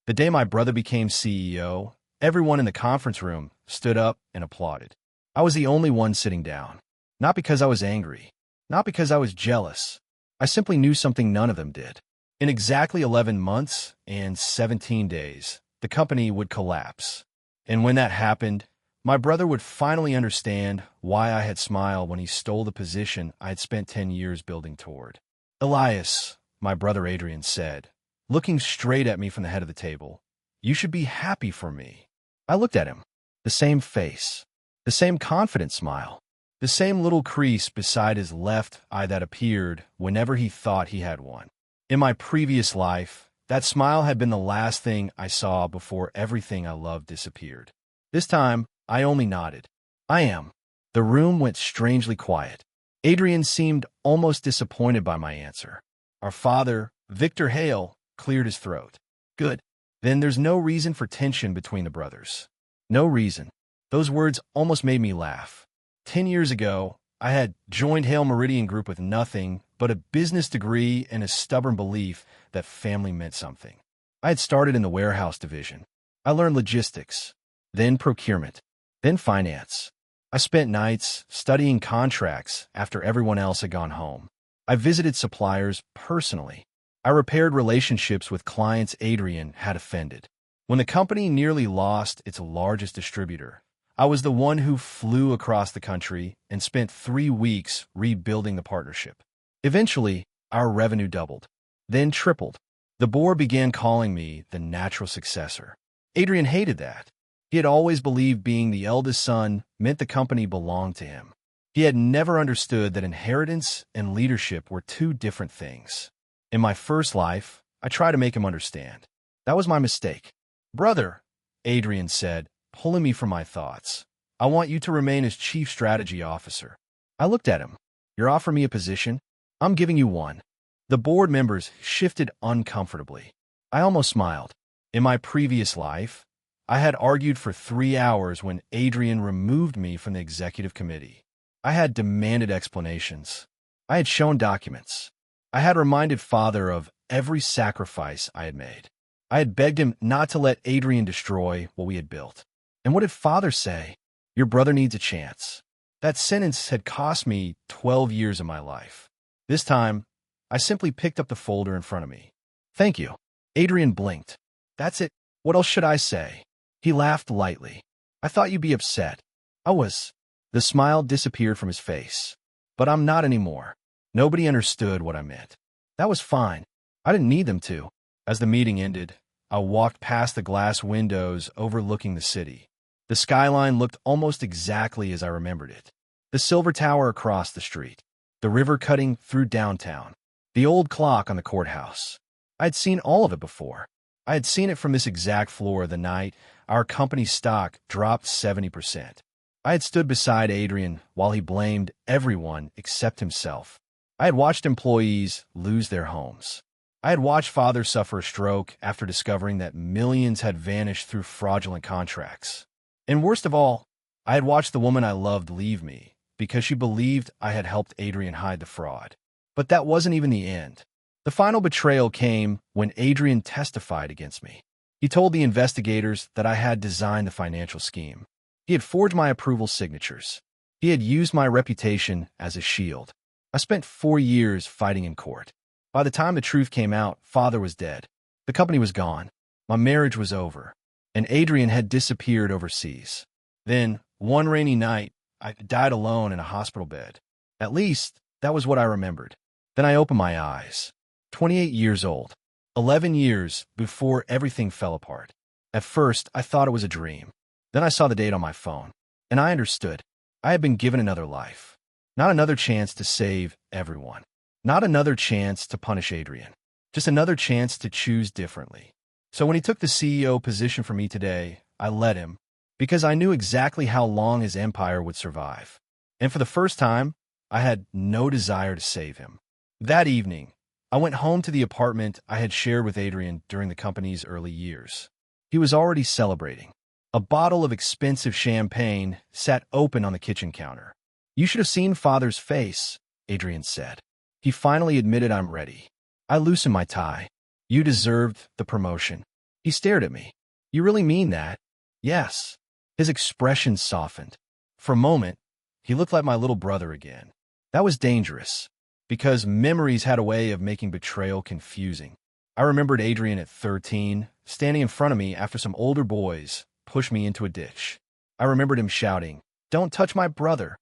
The day my brother became CEO, everyone in the conference room stood up and applauded. I was the only one sitting down. Not because I was angry, not because I was jealous. I simply knew something none of them did. In exactly 11 months and 17 days, the company would collapse. And when that happened, my brother would finally understand why I had smiled when he stole the position I had spent 10 years building toward. "Elias," my brother Adrian said, looking straight at me from the head of the table, "you should be happy for me." I looked at him. The same face, the same confident smile, the same little crease beside his left eye that appeared whenever he thought he had one. In my previous life, that smile had been the last thing I saw before everything I loved disappeared. This time, I only nodded. "I am." The room went strangely quiet. Adrian seemed almost disappointed by my answer. Our father, Victor Hale, cleared his throat. "Good. Then there's no reason for tension between the brothers." No reason. Those words almost made me laugh. 10 years ago, I had joined Hale Meridian Group with nothing but a business degree and a stubborn belief that family meant something. I had started in the warehouse division. I learned logistics, then procurement, then finance. I spent nights studying contracts after everyone else had gone home. I visited suppliers personally. I repaired relationships with clients Adrian had offended. When the company nearly lost its largest distributor, I was the one who flew across the country and spent 3 weeks rebuilding the partnership. Eventually, our revenue doubled, then tripled. The board began calling me the natural successor. Adrian hated that. He had always believed being the eldest son meant the company belonged to him. He had never understood that inheritance and leadership were two different things. In my first life, I tried to make him understand. That was my mistake. "Brother," Adrian said, pulling me from my thoughts, "I want you to remain as Chief Strategy Officer." I looked at him. "You're offering me a position? I'm giving you one." The board members shifted uncomfortably. I almost smiled. In my previous life, I had argued for 3 hours when Adrian removed me from the executive committee. I had demanded explanations. I had shown documents. I had reminded Father of every sacrifice I had made. I had begged him not to let Adrian destroy what we had built. And what did Father say? "Your brother needs a chance." That sentence had cost me 12 years of my life. This time, I simply picked up the folder in front of me. "Thank you." Adrian blinked. "That's it. What else should I say?" He laughed lightly. "I thought you'd be upset." I was. The smile disappeared from his face. But I'm not anymore. Nobody understood what I meant. That was fine. I didn't need them to. As the meeting ended, I walked past the glass windows overlooking the city. The skyline looked almost exactly as I remembered it. The silver tower across the street, the river cutting through downtown, the old clock on the courthouse. I had seen all of it before. I had seen it from this exact floor the night our company's stock dropped 70%. I had stood beside Adrian while he blamed everyone except himself. I had watched employees lose their homes. I had watched Father suffer a stroke after discovering that millions had vanished through fraudulent contracts. And worst of all, I had watched the woman I loved leave me because she believed I had helped Adrian hide the fraud. But that wasn't even the end. The final betrayal came when Adrian testified against me. He told the investigators that I had designed the financial scheme. He had forged my approval signatures. He had used my reputation as a shield. I spent 4 years fighting in court. By the time the truth came out, Father was dead. The company was gone. My marriage was over. And Adrian had disappeared overseas. Then, one rainy night, I died alone in a hospital bed. At least, that was what I remembered. Then I opened my eyes. 28 years old. 11 years before everything fell apart. At first, I thought it was a dream. Then I saw the date on my phone. And I understood. I had been given another life. Not another chance to save everyone. Not another chance to punish Adrian. Just another chance to choose differently. So when he took the CEO position for me today, I let him, because I knew exactly how long his empire would survive. And for the first time, I had no desire to save him. That evening, I went home to the apartment I had shared with Adrian during the company's early years. He was already celebrating. A bottle of expensive champagne sat open on the kitchen counter. "You should have seen Father's face," Adrian said. He finally admitted I'm ready. I loosened my tie. "You deserved the promotion." He stared at me. You really mean that? Yes. His expression softened. For a moment, he looked like my little brother again. That was dangerous, because memories had a way of making betrayal confusing. I remembered Adrian at 13, standing in front of me after some older boys pushed me into a ditch. I remembered him shouting, "Don't touch my brother."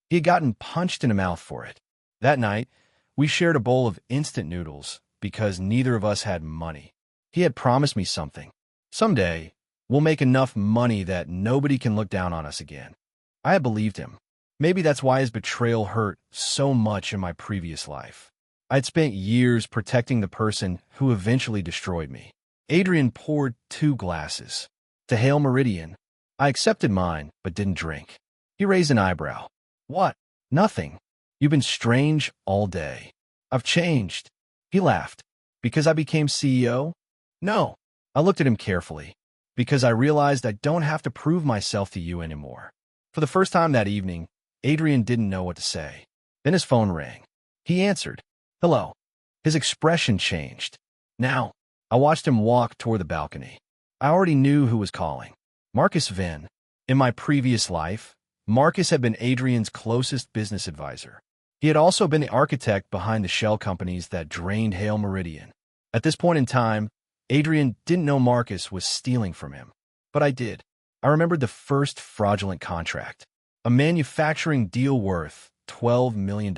He had gotten punched in the mouth for it. That night, we shared a bowl of instant noodles because neither of us had money. He had promised me something. Someday, we'll make enough money that nobody can look down on us again. I had believed him. Maybe that's why his betrayal hurt so much in my previous life. I'd spent years protecting the person who eventually destroyed me. Adrian poured 2 glasses. To hail Meridian. I accepted mine, but didn't drink. He raised an eyebrow. What? Nothing. You've been strange all day. I've changed. He laughed. Because I became CEO? No. I looked at him carefully. Because I realized I don't have to prove myself to you anymore. For the first time that evening, Adrian didn't know what to say. Then his phone rang. He answered. Hello. His expression changed. Now, I watched him walk toward the balcony. I already knew who was calling. Marcus Venn. In my previous life, Marcus had been Adrian's closest business advisor. He had also been the architect behind the shell companies that drained Hale Meridian. At this point in time, Adrian didn't know Marcus was stealing from him. But I did. I remembered the first fraudulent contract. A manufacturing deal worth $12 million.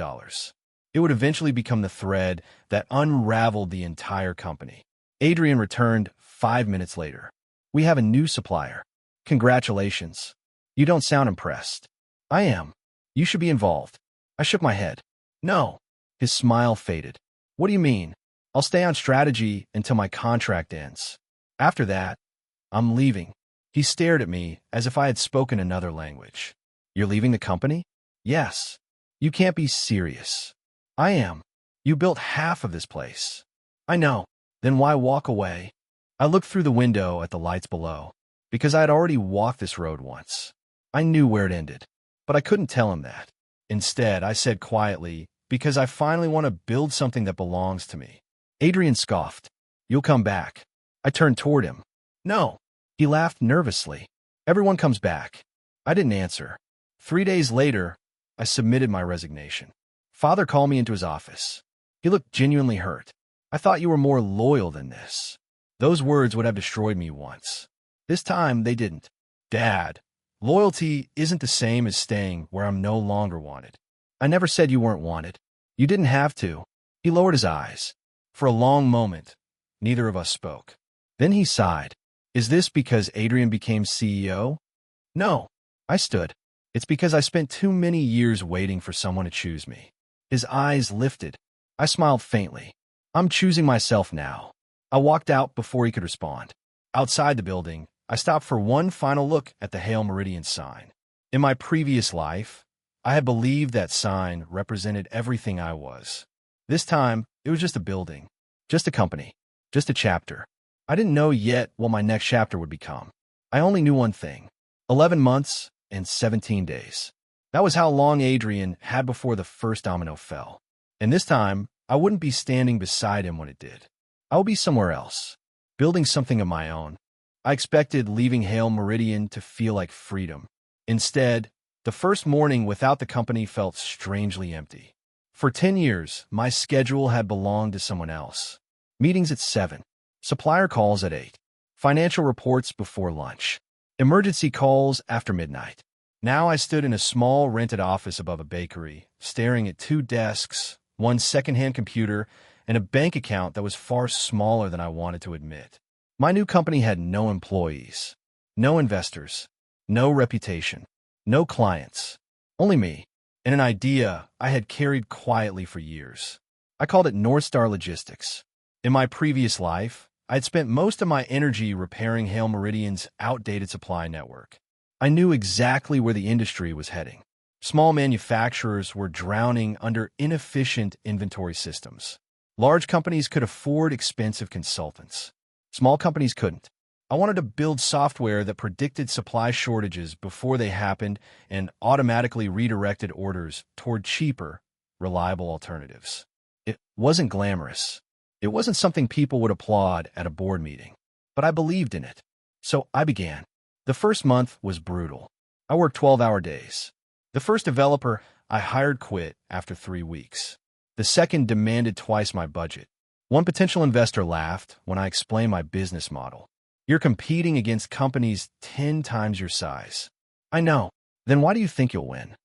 It would eventually become the thread that unraveled the entire company. Adrian returned 5 minutes later. We have a new supplier. Congratulations. You don't sound impressed. I am. You should be involved. I shook my head. No. His smile faded. What do you mean? I'll stay on strategy until my contract ends. After that, I'm leaving. He stared at me as if I had spoken another language. You're leaving the company? Yes. You can't be serious. I am. You built half of this place. I know. Then why walk away? I looked through the window at the lights below, because I had already walked this road once. I knew where it ended, but I couldn't tell him that. Instead, I said quietly, because I finally want to build something that belongs to me. Adrian scoffed. You'll come back. I turned toward him. No. He laughed nervously. Everyone comes back. I didn't answer. 3 days later, I submitted my resignation. Father called me into his office. He looked genuinely hurt. I thought you were more loyal than this. Those words would have destroyed me once. This time, they didn't. Dad, loyalty isn't the same as staying where I'm no longer wanted. I never said you weren't wanted. You didn't have to. He lowered his eyes. For a long moment, neither of us spoke. Then he sighed. Is this because Adrian became CEO? No. I stood. It's because I spent too many years waiting for someone to choose me. His eyes lifted. I smiled faintly. I'm choosing myself now. I walked out before he could respond. Outside the building, I stopped for one final look at the Hale Meridian sign. In my previous life, I had believed that sign represented everything I was. This time, it was just a building, just a company, just a chapter. I didn't know yet what my next chapter would become. I only knew one thing. 11 months and 17 days. That was how long Adrian had before the first domino fell. And this time, I wouldn't be standing beside him when it did. I would be somewhere else, building something of my own. I expected leaving Hale Meridian to feel like freedom. Instead, the first morning without the company felt strangely empty. For 10 years, my schedule had belonged to someone else. Meetings at 7, supplier calls at 8, financial reports before lunch, emergency calls after midnight. Now I stood in a small rented office above a bakery, staring at 2 desks, one secondhand computer, and a bank account that was far smaller than I wanted to admit. My new company had no employees, no investors, no reputation, no clients, only me, and an idea I had carried quietly for years. I called it North Star Logistics. In my previous life, I'd spent most of my energy repairing Hale Meridian's outdated supply network. I knew exactly where the industry was heading. Small manufacturers were drowning under inefficient inventory systems. Large companies could afford expensive consultants. Small companies couldn't. I wanted to build software that predicted supply shortages before they happened and automatically redirected orders toward cheaper, reliable alternatives. It wasn't glamorous. It wasn't something people would applaud at a board meeting. but I believed in it. So I began. The first month was brutal. I worked 12-hour days. The first developer I hired quit after 3 weeks. The second demanded twice my budget. One potential investor laughed when I explained my business model. You're competing against companies 10 times your size. I know. Then why do you think you'll win?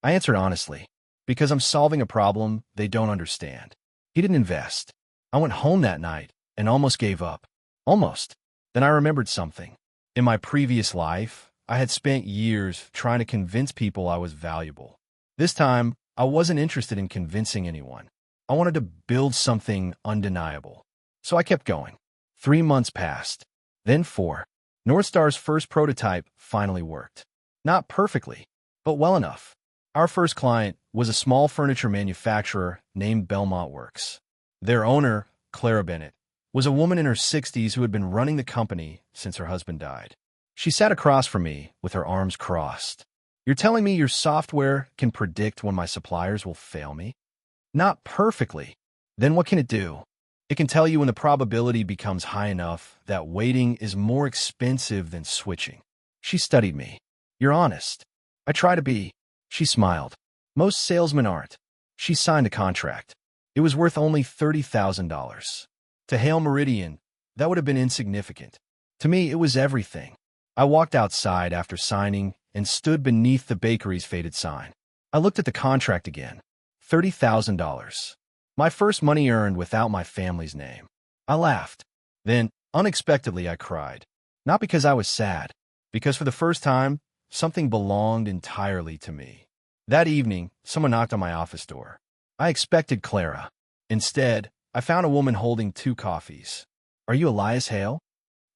I answered honestly. Because I'm solving a problem they don't understand. He didn't invest. I went home that night and almost gave up. Almost. Then I remembered something. In my previous life, I had spent years trying to convince people I was valuable. This time, I wasn't interested in convincing anyone. I wanted to build something undeniable. So I kept going. 3 months passed. Then 4. North Star's first prototype finally worked. Not perfectly, but well enough. Our first client was a small furniture manufacturer named Belmont Works. Their owner, Clara Bennett, was a woman in her 60s who had been running the company since her husband died. She sat across from me with her arms crossed. You're telling me your software can predict when my suppliers will fail me? Not perfectly. Then what can it do? It can tell you when the probability becomes high enough that waiting is more expensive than switching. She studied me. You're honest. I try to be. She smiled. Most salesmen aren't. She signed a contract. It was worth only $30,000. To Hale Meridian, that would have been insignificant. To me, it was everything. I walked outside after signing and stood beneath the bakery's faded sign. I looked at the contract again. $30,000. My first money earned without my family's name. I laughed. Then, unexpectedly, I cried. Not because I was sad, because for the first time, something belonged entirely to me. That evening, someone knocked on my office door. I expected Clara. Instead, I found a woman holding 2 coffees. Are you Elias Hale?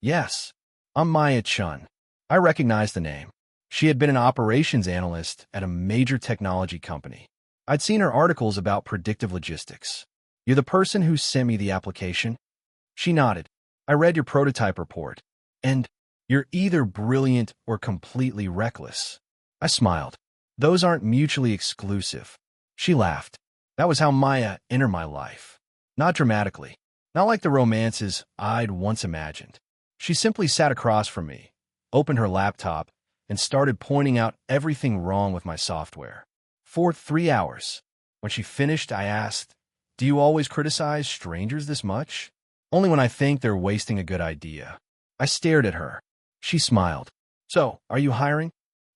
Yes. I'm Maya Chun. I recognized the name. She had been an operations analyst at a major technology company. I'd seen her articles about predictive logistics. You're the person who sent me the application? She nodded. I read your prototype report. And you're either brilliant or completely reckless. I smiled. Those aren't mutually exclusive. She laughed. That was how Maya entered my life. Not dramatically. Not like the romances I'd once imagined. She simply sat across from me, opened her laptop, and started pointing out everything wrong with my software. For 3 hours. When she finished, I asked, "Do you always criticize strangers this much?" "Only when I think they're wasting a good idea." I stared at her. She smiled. "So, are you hiring?"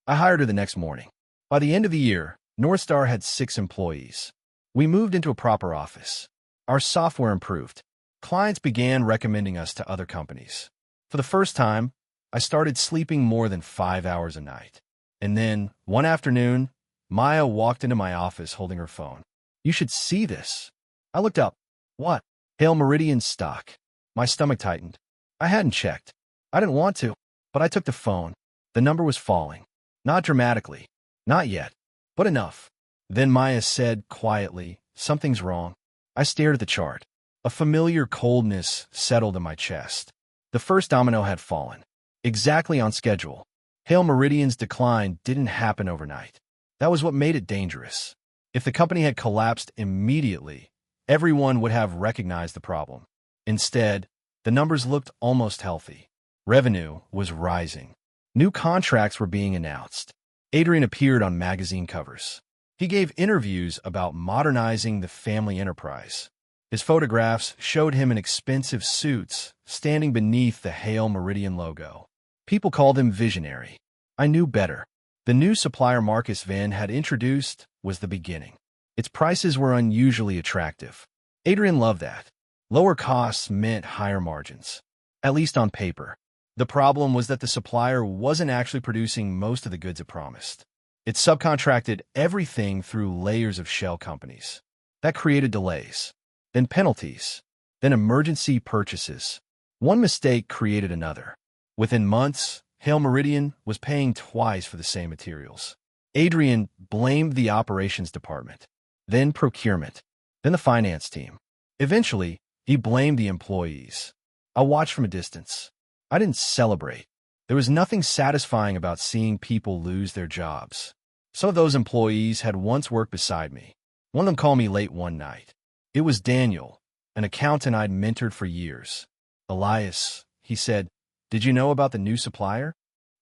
I hired her the next morning. By the end of the year, North Star had 6 employees. We moved into a proper office. Our software improved. Clients began recommending us to other companies. For the first time, I started sleeping more than 5 hours a night. And then, one afternoon, Maya walked into my office holding her phone. "You should see this." I looked up. "What?" "Hale Meridian stock." My stomach tightened. I hadn't checked. I didn't want to, but I took the phone. The number was falling. Not dramatically. Not yet. But enough. Then Maya said quietly, "Something's wrong." I stared at the chart. A familiar coldness settled in my chest. The first domino had fallen. Exactly on schedule. Hale Meridian's decline didn't happen overnight. That was what made it dangerous. If the company had collapsed immediately, everyone would have recognized the problem. Instead, the numbers looked almost healthy. Revenue was rising. New contracts were being announced. Adrian appeared on magazine covers. He gave interviews about modernizing the family enterprise. His photographs showed him in expensive suits, standing beneath the Hale Meridian logo. People called him visionary. I knew better. The new supplier Marcus Van had introduced was the beginning. Its prices were unusually attractive. Adrian loved that. Lower costs meant higher margins, at least on paper. The problem was that the supplier wasn't actually producing most of the goods it promised. It subcontracted everything through layers of shell companies. That created delays, then penalties, then emergency purchases. One mistake created another. Within months, Hale Meridian was paying twice for the same materials. Adrian blamed the operations department, then procurement, then the finance team. Eventually, he blamed the employees. I watched from a distance. I didn't celebrate. There was nothing satisfying about seeing people lose their jobs. Some of those employees had once worked beside me. One of them called me late one night. It was Daniel, an accountant I'd mentored for years. "Elias," he said, "Did you know about the new supplier?"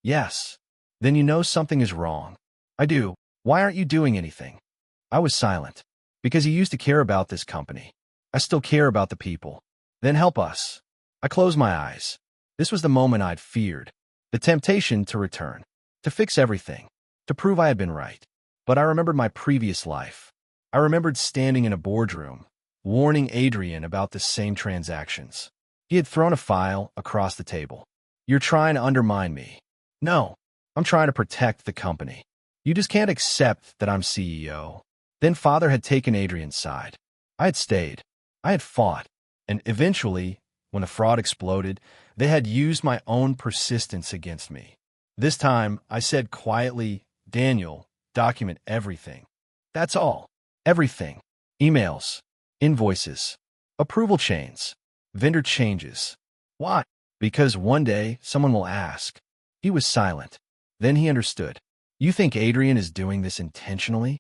"Yes." "Then you know something is wrong." "I do. Why aren't you doing anything?" I was silent. "Because you used to care about this company. I still care about the people." "Then help us." I closed my eyes. This was the moment I'd feared. The temptation to return. To fix everything. To prove I had been right. But I remembered my previous life. I remembered standing in a boardroom, warning Adrian about the same transactions. He had thrown a file across the table. "You're trying to undermine me." "No, I'm trying to protect the company. You just can't accept that I'm CEO." Then Father had taken Adrian's side. I had stayed. I had fought. And eventually, when the fraud exploded, they had used my own persistence against me. This time, I said quietly, "Daniel, document everything." "That's all." "Everything. Emails, invoices, approval chains, vendor changes." "Why?" "Because one day someone will ask." He was silent. Then he understood. "You think Adrian is doing this intentionally?"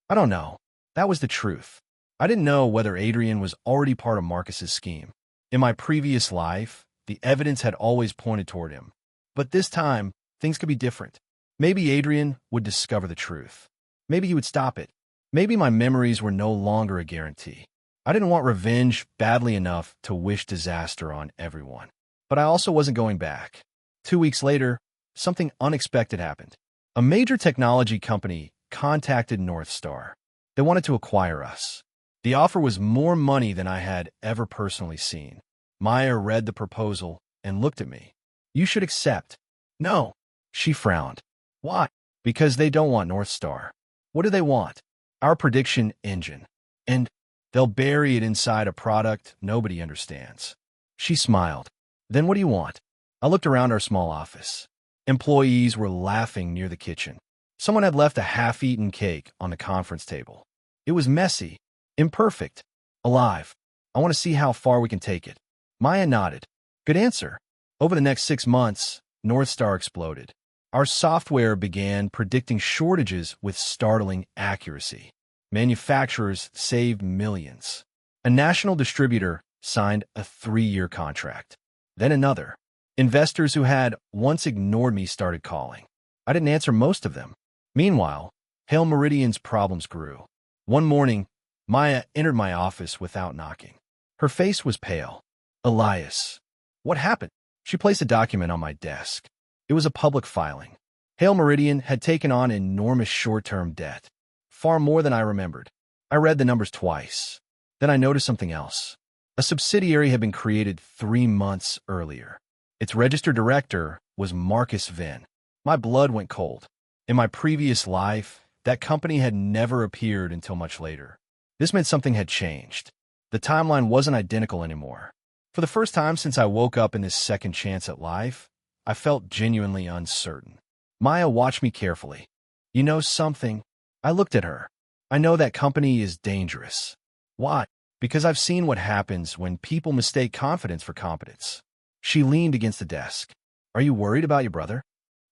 "I don't know." That was the truth. I didn't know whether Adrian was already part of Marcus's scheme. In my previous life, the evidence had always pointed toward him. But this time, things could be different. Maybe Adrian would discover the truth. Maybe he would stop it. Maybe my memories were no longer a guarantee. I didn't want revenge badly enough to wish disaster on everyone. But I also wasn't going back. 2 weeks later, something unexpected happened. A major technology company contacted North Star. They wanted to acquire us. The offer was more money than I had ever personally seen. Maya read the proposal and looked at me. "You should accept." "No." She frowned. "Why?" "Because they don't want North Star." "What do they want?" "Our prediction engine. And they'll bury it inside a product nobody understands." She smiled. "Then what do you want?" I looked around our small office. Employees were laughing near the kitchen. Someone had left a half-eaten cake on the conference table. It was messy, imperfect, alive. "I want to see how far we can take it." Maya nodded. "Good answer." Over the next 6 months, North Star exploded. Our software began predicting shortages with startling accuracy. Manufacturers saved millions. A national distributor signed a 3-year contract. Then another. Investors who had once ignored me started calling. I didn't answer most of them. Meanwhile, Hail Meridian's problems grew. One morning, Maya entered my office without knocking. Her face was pale. "Elias." "What happened?" She placed a document on my desk. It was a public filing. Hail Meridian had taken on enormous short-term debt, far more than I remembered. I read the numbers twice. Then I noticed something else. A subsidiary had been created 3 months earlier. Its registered director was Marcus Venn. My blood went cold. In my previous life, that company had never appeared until much later. This meant something had changed. The timeline wasn't identical anymore. For the first time since I woke up in this second chance at life, I felt genuinely uncertain. Maya watched me carefully. "You know something?" I looked at her. "I know that company is dangerous." "Why?" "Because I've seen what happens when people mistake confidence for competence." She leaned against the desk. "Are you worried about your brother?"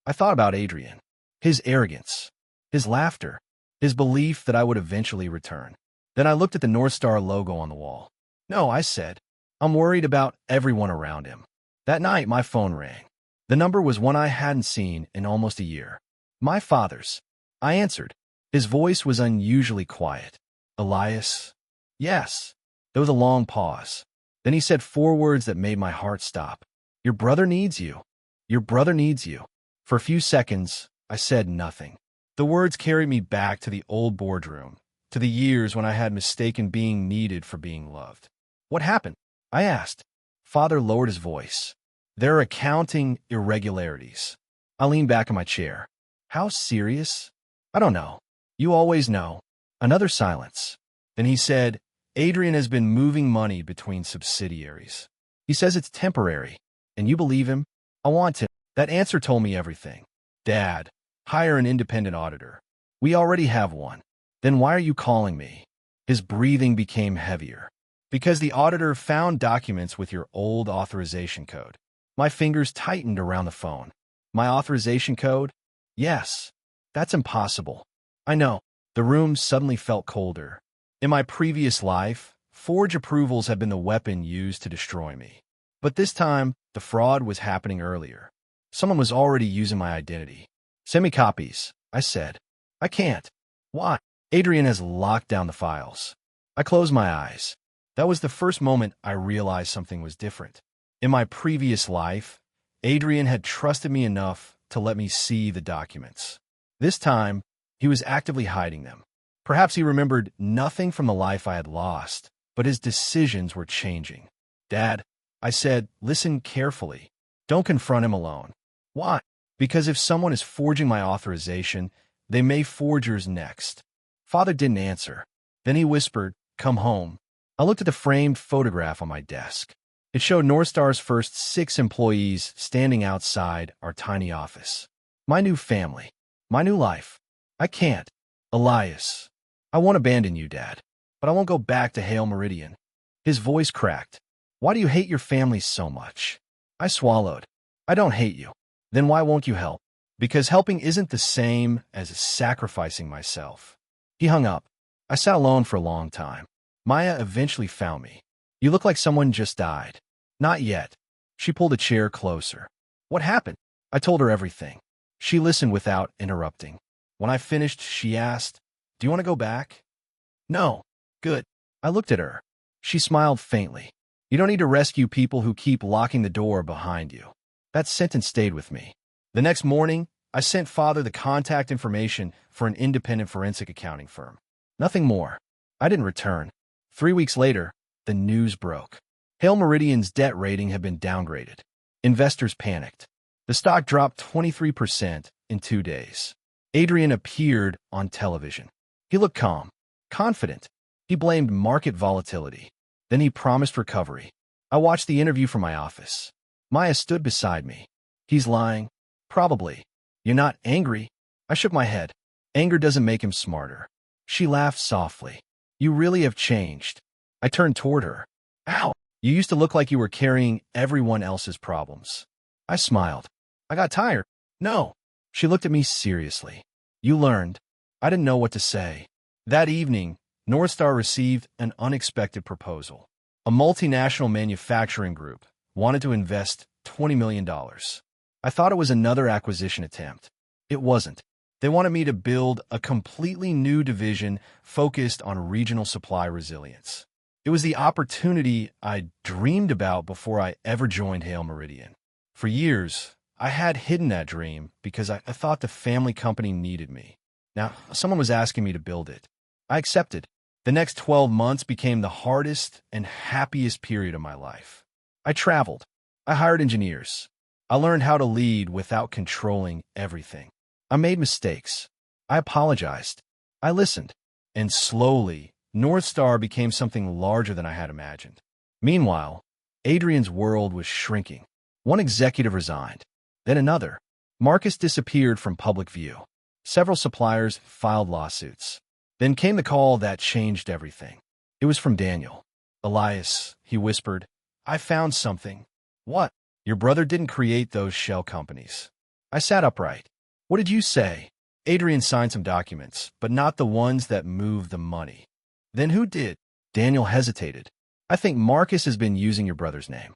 I thought about Adrian. His arrogance. His laughter. His belief that I would eventually return. Then I looked at the North Star logo on the wall. "No," I said. "I'm worried about everyone around him." That night, my phone rang. The number was one I hadn't seen in almost a year. My father's. I answered. His voice was unusually quiet. "Elias?" "Yes." There was a long pause. Then he said 4 words that made my heart stop. "Your brother needs you. Your brother needs you." For a few seconds, I said nothing. The words carried me back to the old boardroom, to the years when I had mistaken being needed for being loved. "What happened?" I asked. Father lowered his voice. "There are accounting irregularities." I leaned back in my chair. "How serious?" "I don't know. You always know." Another silence. Then he said, "Adrian has been moving money between subsidiaries. He says it's temporary. And you believe him?" "I want to." That answer told me everything. "Dad, hire an independent auditor." "We already have one." "Then why are you calling me?" His breathing became heavier. "Because the auditor found documents with your old authorization code." My fingers tightened around the phone. "My authorization code?" "Yes." "That's impossible." "I know." The room suddenly felt colder. In my previous life, forged approvals had been the weapon used to destroy me. But this time, The fraud was happening earlier. Someone was already using my identity. Send me copies, I said. I can't. Why? Adrian has locked down the files. I closed my eyes. That was the first moment I realized something was different. In my previous life, Adrian had trusted me enough to let me see the documents. This time, he was actively hiding them. Perhaps he remembered nothing from the life I had lost, but his decisions were changing. Dad, I said, listen carefully. Don't confront him alone. Why? Because if someone is forging my authorization, they may forge yours next. Father didn't answer. Then he whispered, come home. I looked at the framed photograph on my desk. It showed Northstar's first 6 employees standing outside our tiny office. My new family. My new life. I can't. Elias. I won't abandon you, Dad. But I won't go back to Hale Meridian. His voice cracked. Why do you hate your family so much? I swallowed. I don't hate you. Then why won't you help? Because helping isn't the same as sacrificing myself. He hung up. I sat alone for a long time. Maya eventually found me. You look like someone just died. Not yet. She pulled a chair closer. What happened? I told her everything. She listened without interrupting. When I finished, she asked, do you want to go back? No. Good. I looked at her. She smiled faintly. You don't need to rescue people who keep locking the door behind you. That sentence stayed with me. The next morning, I sent Father the contact information for an independent forensic accounting firm. Nothing more. I didn't return. 3 weeks later, the news broke. Hale Meridian's debt rating had been downgraded. Investors panicked. The stock dropped 23% in 2 days. Adrian appeared on television. He looked calm, confident. He blamed market volatility. Then he promised recovery. I watched the interview from my office. Maya stood beside me. He's lying. Probably. You're not angry? I shook my head. Anger doesn't make him smarter. She laughed softly. You really have changed. I turned toward her. Ow! You used to look like you were carrying everyone else's problems. I smiled. I got tired. No. She looked at me seriously. You learned. I didn't know what to say. That evening, Northstar received an unexpected proposal. A multinational manufacturing group wanted to invest $20 million. I thought it was another acquisition attempt. It wasn't. They wanted me to build a completely new division focused on regional supply resilience. It was the opportunity I dreamed about before I ever joined Hale Meridian. For years, I had hidden that dream because I thought the family company needed me. Now, someone was asking me to build it. I accepted. The next 12 months became the hardest and happiest period of my life. I traveled. I hired engineers. I learned how to lead without controlling everything. I made mistakes. I apologized. I listened. And slowly, Northstar became something larger than I had imagined. Meanwhile, Adrian's world was shrinking. One executive resigned. Then another. Marcus disappeared from public view. Several suppliers filed lawsuits. Then came the call that changed everything. It was from Daniel. Elias, he whispered, I found something. What? Your brother didn't create those shell companies. I sat upright. What did you say? Adrian signed some documents, but not the ones that moved the money. Then who did? Daniel hesitated. I think Marcus has been using your brother's name.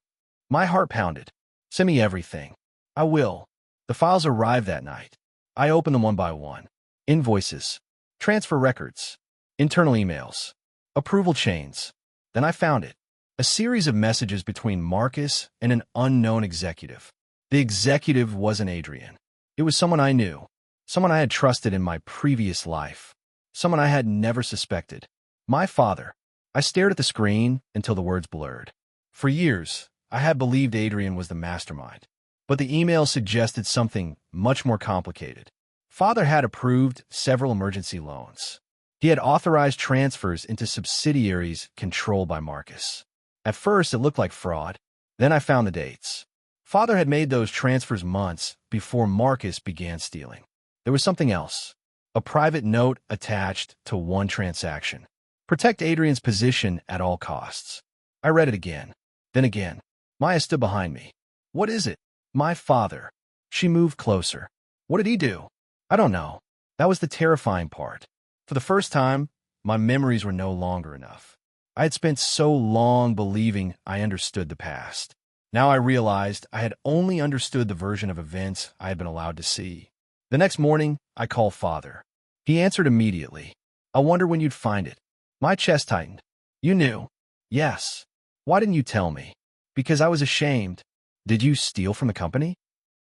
My heart pounded. Send me everything. I will. The files arrived that night. I opened them one by one. Invoices, transfer records, internal emails, approval chains. Then I found it. A series of messages between Marcus and an unknown executive. The executive wasn't Adrian. It was someone I knew, someone I had trusted in my previous life, someone I had never suspected. My father. I stared at the screen until the words blurred. For years, I had believed Adrian was the mastermind, but the email suggested something much more complicated. Father had approved several emergency loans. He had authorized transfers into subsidiaries controlled by Marcus. At first, it looked like fraud. Then I found the dates. Father had made those transfers months before Marcus began stealing. There was something else. A private note attached to one transaction. Protect Adrian's position at all costs. I read it again. Then again. Maya stood behind me. What is it? My father. She moved closer. What did he do? I don't know. That was the terrifying part. For the first time, my memories were no longer enough. I had spent so long believing I understood the past. Now I realized I had only understood the version of events I had been allowed to see. The next morning, I called Father. He answered immediately. "I wonder when you'd find it." My chest tightened. "You knew?" "Yes." "Why didn't you tell me?" "Because I was ashamed." "Did you steal from the company?"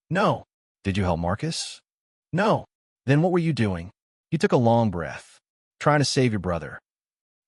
"No." "Did you help Marcus?" "No." "Then what were you doing?" He took a long breath. "Trying to save your brother."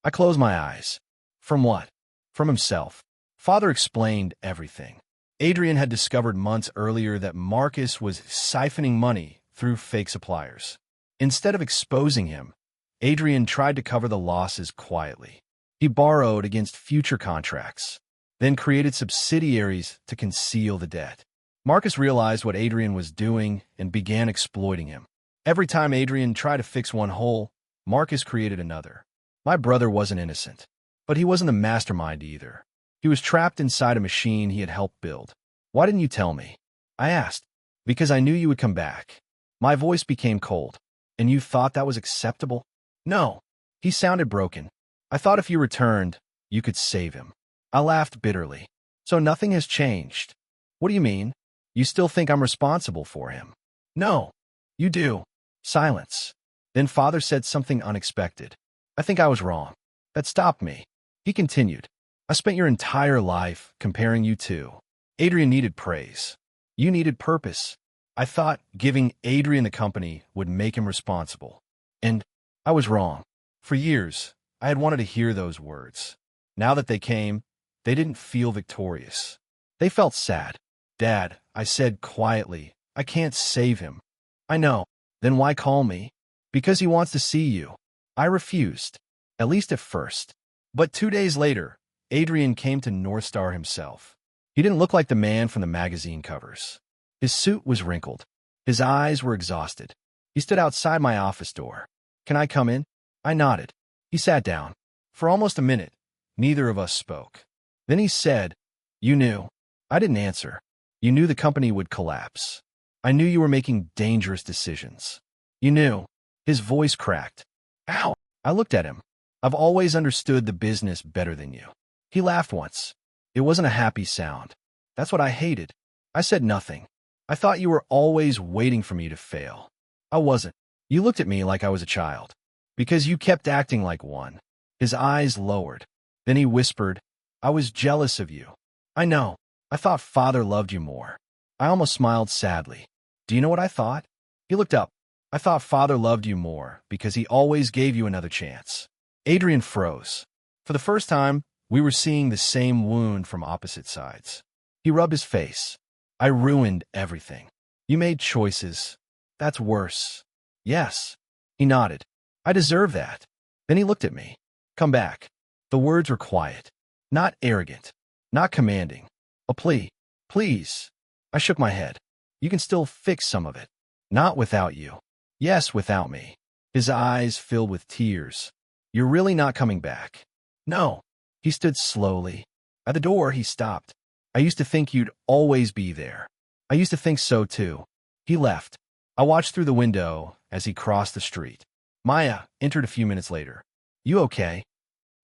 I closed my eyes. From what? From himself. Father explained everything. Adrian had discovered months earlier that Marcus was siphoning money through fake suppliers. Instead of exposing him, Adrian tried to cover the losses quietly. He borrowed against future contracts, then created subsidiaries to conceal the debt. Marcus realized what Adrian was doing and began exploiting him. Every time Adrian tried to fix one hole, Marcus created another. My brother wasn't innocent, but he wasn't the mastermind either. He was trapped inside a machine he had helped build. "Why didn't you tell me?" I asked. "Because I knew you would come back." My voice became cold. "And you thought that was acceptable?" "No." He sounded broken. "I thought if you returned, you could save him." I laughed bitterly. "So nothing has changed?" "What do you mean? You still think I'm responsible for him?" "No." "You do." Silence. Then Father said something unexpected. "I think I was wrong." That stopped me. He continued. "I spent your entire life comparing you two. Adrian needed praise. You needed purpose. I thought giving Adrian the company would make him responsible. And I was wrong. For years, I had wanted to hear those words. Now that they came, they didn't feel victorious. They felt sad. "Dad," I said quietly, "I can't save him." "I know." "Then why call me?" "Because he wants to see you." I refused, at least at first. But 2 days later, Adrian came to North Star himself. He didn't look like the man from the magazine covers. His suit was wrinkled. His eyes were exhausted. He stood outside my office door. "Can I come in?" I nodded. He sat down. For almost a minute, neither of us spoke. Then he said, "You knew." I didn't answer. "You knew the company would collapse. I knew you were making dangerous decisions. You knew." His voice cracked. "Ow!" I looked at him. "I've always understood the business better than you." He laughed once. It wasn't a happy sound. "That's what I hated." I said nothing. "I thought you were always waiting for me to fail." I wasn't. "You looked at me like I was a child. Because you kept acting like one." His eyes lowered. Then he whispered, "I was jealous of you." "I know. I thought Father loved you more." I almost smiled sadly. "Do you know what I thought?" He looked up. "I thought Father loved you more because he always gave you another chance." Adrian froze. For the first time, we were seeing the same wound from opposite sides. He rubbed his face. "I ruined everything." "You made choices." "That's worse." "Yes." He nodded. "I deserve that." Then he looked at me. "Come back." The words were quiet. Not arrogant. Not commanding. A plea. "Please." I shook my head. "You can still fix some of it." "Not without you." "Yes, without me." His eyes filled with tears. "You're really not coming back?" "No." He stood slowly. At the door, he stopped. "I used to think you'd always be there." "I used to think so, too." He left. I watched through the window as he crossed the street. Maya entered a few minutes later. "You okay?"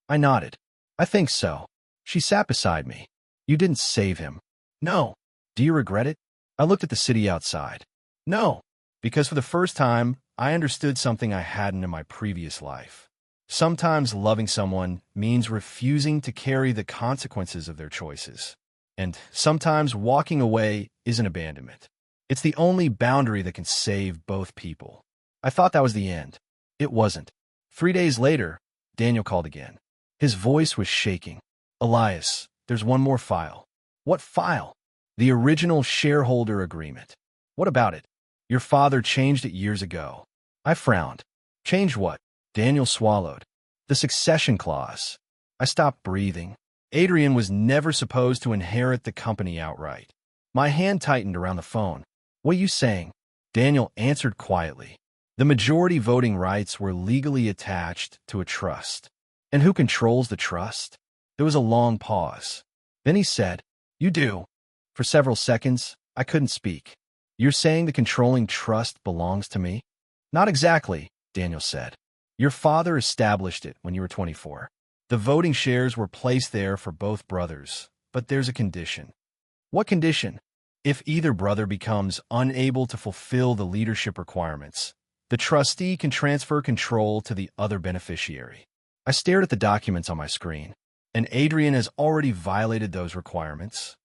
I nodded. "I think so." She sat beside me. "You didn't save him." "No." "Do you regret it?" I looked at the city outside. "No." Because for the first time, I understood something I hadn't in my previous life. Sometimes loving someone means refusing to carry the consequences of their choices. And sometimes walking away isn't abandonment. It's the only boundary that can save both people. I thought that was the end. It wasn't. 3 days later, Daniel called again. His voice was shaking. "Elias, there's one more file." "What file?" "The original shareholder agreement." "What about it?" "Your father changed it years ago." I frowned. "Changed what?" Daniel swallowed. "The succession clause." I stopped breathing. Adrian was never supposed to inherit the company outright. My hand tightened around the phone. "What are you saying?" Daniel answered quietly. The majority voting rights were legally attached to a trust. "And who controls the trust?" There was a long pause. Then he said, "You do." For several seconds, I couldn't speak. "You're saying the controlling trust belongs to me?" "Not exactly," Daniel said. "Your father established it when you were 24. The voting shares were placed there for both brothers, but there's a condition." What condition? If either brother becomes unable to fulfill the leadership requirements, the trustee can transfer control to the other beneficiary. I stared at the documents on my screen, and Adrian has already violated those requirements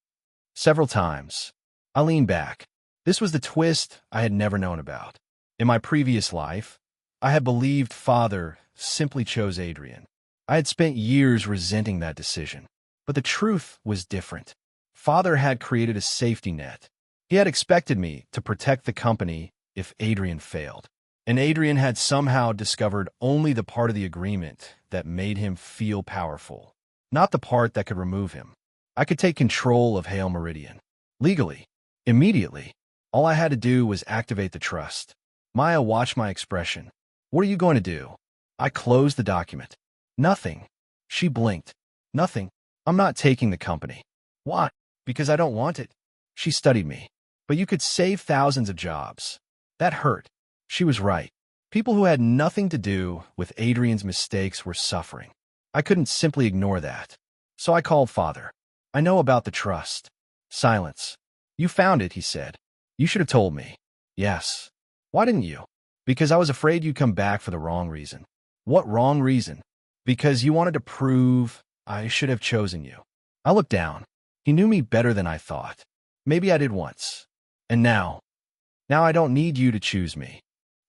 several times. I leaned back. This was the twist I had never known about. In my previous life, I had believed Father simply chose Adrian. I had spent years resenting that decision. But the truth was different. Father had created a safety net. He had expected me to protect the company if Adrian failed. And Adrian had somehow discovered only the part of the agreement that made him feel powerful, not the part that could remove him. I could take control of Hale Meridian. Legally. Immediately. All I had to do was activate the trust. Maya watched my expression. What are you going to do? I closed the document. Nothing. She blinked. Nothing. I'm not taking the company. Why? Because I don't want it. She studied me. But you could save thousands of jobs. That hurt. She was right. People who had nothing to do with Adrian's mistakes were suffering. I couldn't simply ignore that. So I called Father. I know about the trust. Silence. You found it, he said. You should have told me. Yes. Why didn't you? Because I was afraid you'd come back for the wrong reason. What wrong reason? Because you wanted to prove I should have chosen you. I looked down. He knew me better than I thought. Maybe I did once. And now I don't need you to choose me.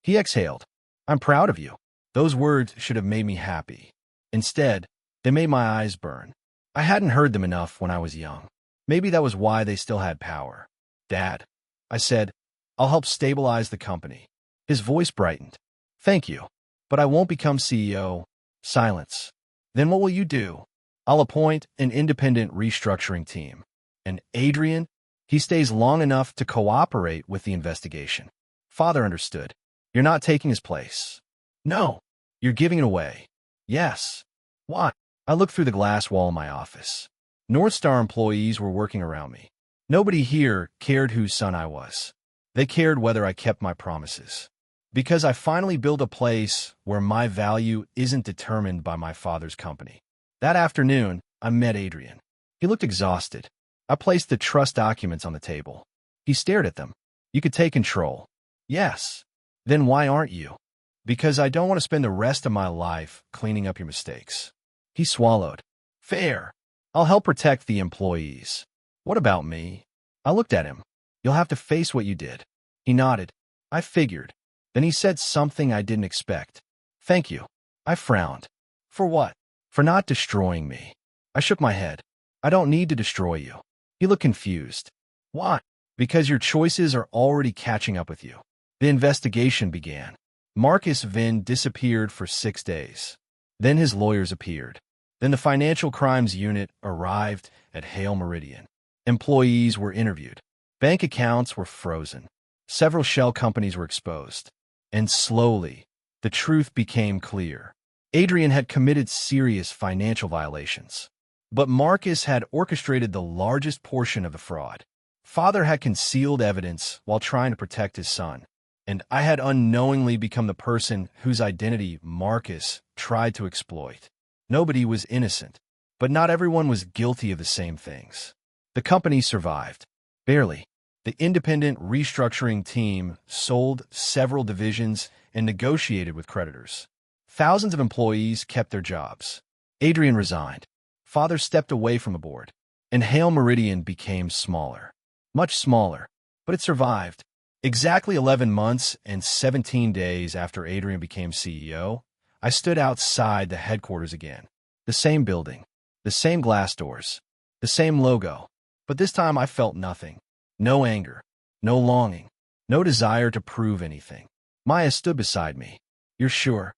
He exhaled. I'm proud of you. Those words should have made me happy. Instead, they made my eyes burn. I hadn't heard them enough when I was young. Maybe that was why they still had power. Dad, I said, I'll help stabilize the company. His voice brightened. Thank you. But I won't become CEO. Silence. Then what will you do? I'll appoint an independent restructuring team. And Adrian, he stays long enough to cooperate with the investigation. Father understood. You're not taking his place. No. You're giving it away. Yes. Why? I looked through the glass wall in my office. North Star employees were working around me. Nobody here cared whose son I was. They cared whether I kept my promises. Because I finally built a place where my value isn't determined by my father's company. That afternoon, I met Adrian. He looked exhausted. I placed the trust documents on the table. He stared at them. You could take control. Yes. Then why aren't you? Because I don't want to spend the rest of my life cleaning up your mistakes. He swallowed. Fair. I'll help protect the employees. What about me? I looked at him. You'll have to face what you did. He nodded. I figured. Then he said something I didn't expect. Thank you. I frowned. For what? For not destroying me. I shook my head. I don't need to destroy you. He looked confused. Why? Because your choices are already catching up with you. The investigation began. Marcus Vin disappeared for 6 days. Then his lawyers appeared. Then the Financial Crimes Unit arrived at Hale Meridian. Employees were interviewed. Bank accounts were frozen. Several shell companies were exposed. And slowly, the truth became clear. Adrian had committed serious financial violations. But Marcus had orchestrated the largest portion of the fraud. Father had concealed evidence while trying to protect his son. And I had unknowingly become the person whose identity Marcus tried to exploit. Nobody was innocent, but not everyone was guilty of the same things. The company survived. Barely. The independent restructuring team sold several divisions and negotiated with creditors. Thousands of employees kept their jobs. Adrian resigned. Father stepped away from the board. And Hale Meridian became smaller. Much smaller. But it survived. Exactly 11 months and 17 days after Adrian became CEO, I stood outside the headquarters again. The same building. The same glass doors. The same logo. But this time I felt nothing. No anger. No longing. No desire to prove anything. Maya stood beside me. You're sure?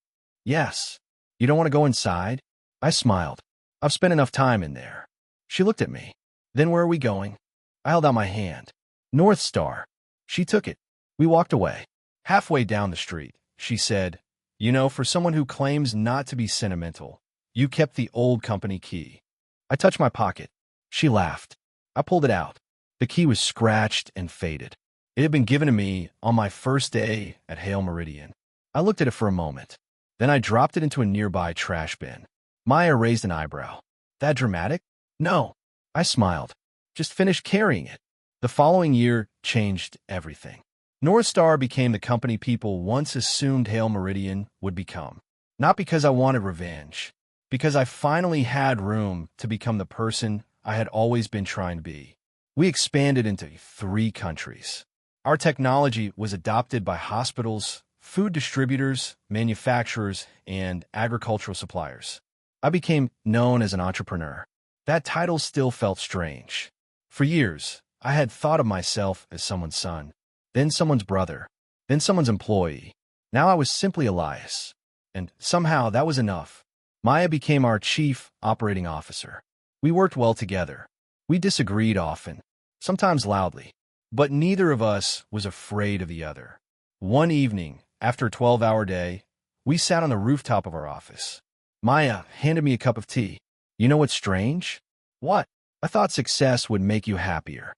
Yes. You don't want to go inside? I smiled. I've spent enough time in there. She looked at me. Then where are we going? I held out my hand. North Star. She took it. We walked away. Halfway down the street, she said, You know, for someone who claims not to be sentimental, you kept the old company key. I touched my pocket. She laughed. I pulled it out. The key was scratched and faded. It had been given to me on my first day at Hale Meridian. I looked at it for a moment. Then I dropped it into a nearby trash bin. Maya raised an eyebrow. That dramatic? No. I smiled. Just finished carrying it. The following year changed everything. North Star became the company people once assumed Hail Meridian would become. Not because I wanted revenge, because I finally had room to become the person I had always been trying to be. We expanded into 3 countries. Our technology was adopted by hospitals, food distributors, manufacturers, and agricultural suppliers. I became known as an entrepreneur. That title still felt strange. For years, I had thought of myself as someone's son, then someone's brother, then someone's employee. Now I was simply Elias. And somehow that was enough. Maya became our chief operating officer. We worked well together. We disagreed often, sometimes loudly, but neither of us was afraid of the other. One evening, after a 12-hour day, we sat on the rooftop of our office. Maya handed me a cup of tea. You know what's strange? What? I thought success would make you happier.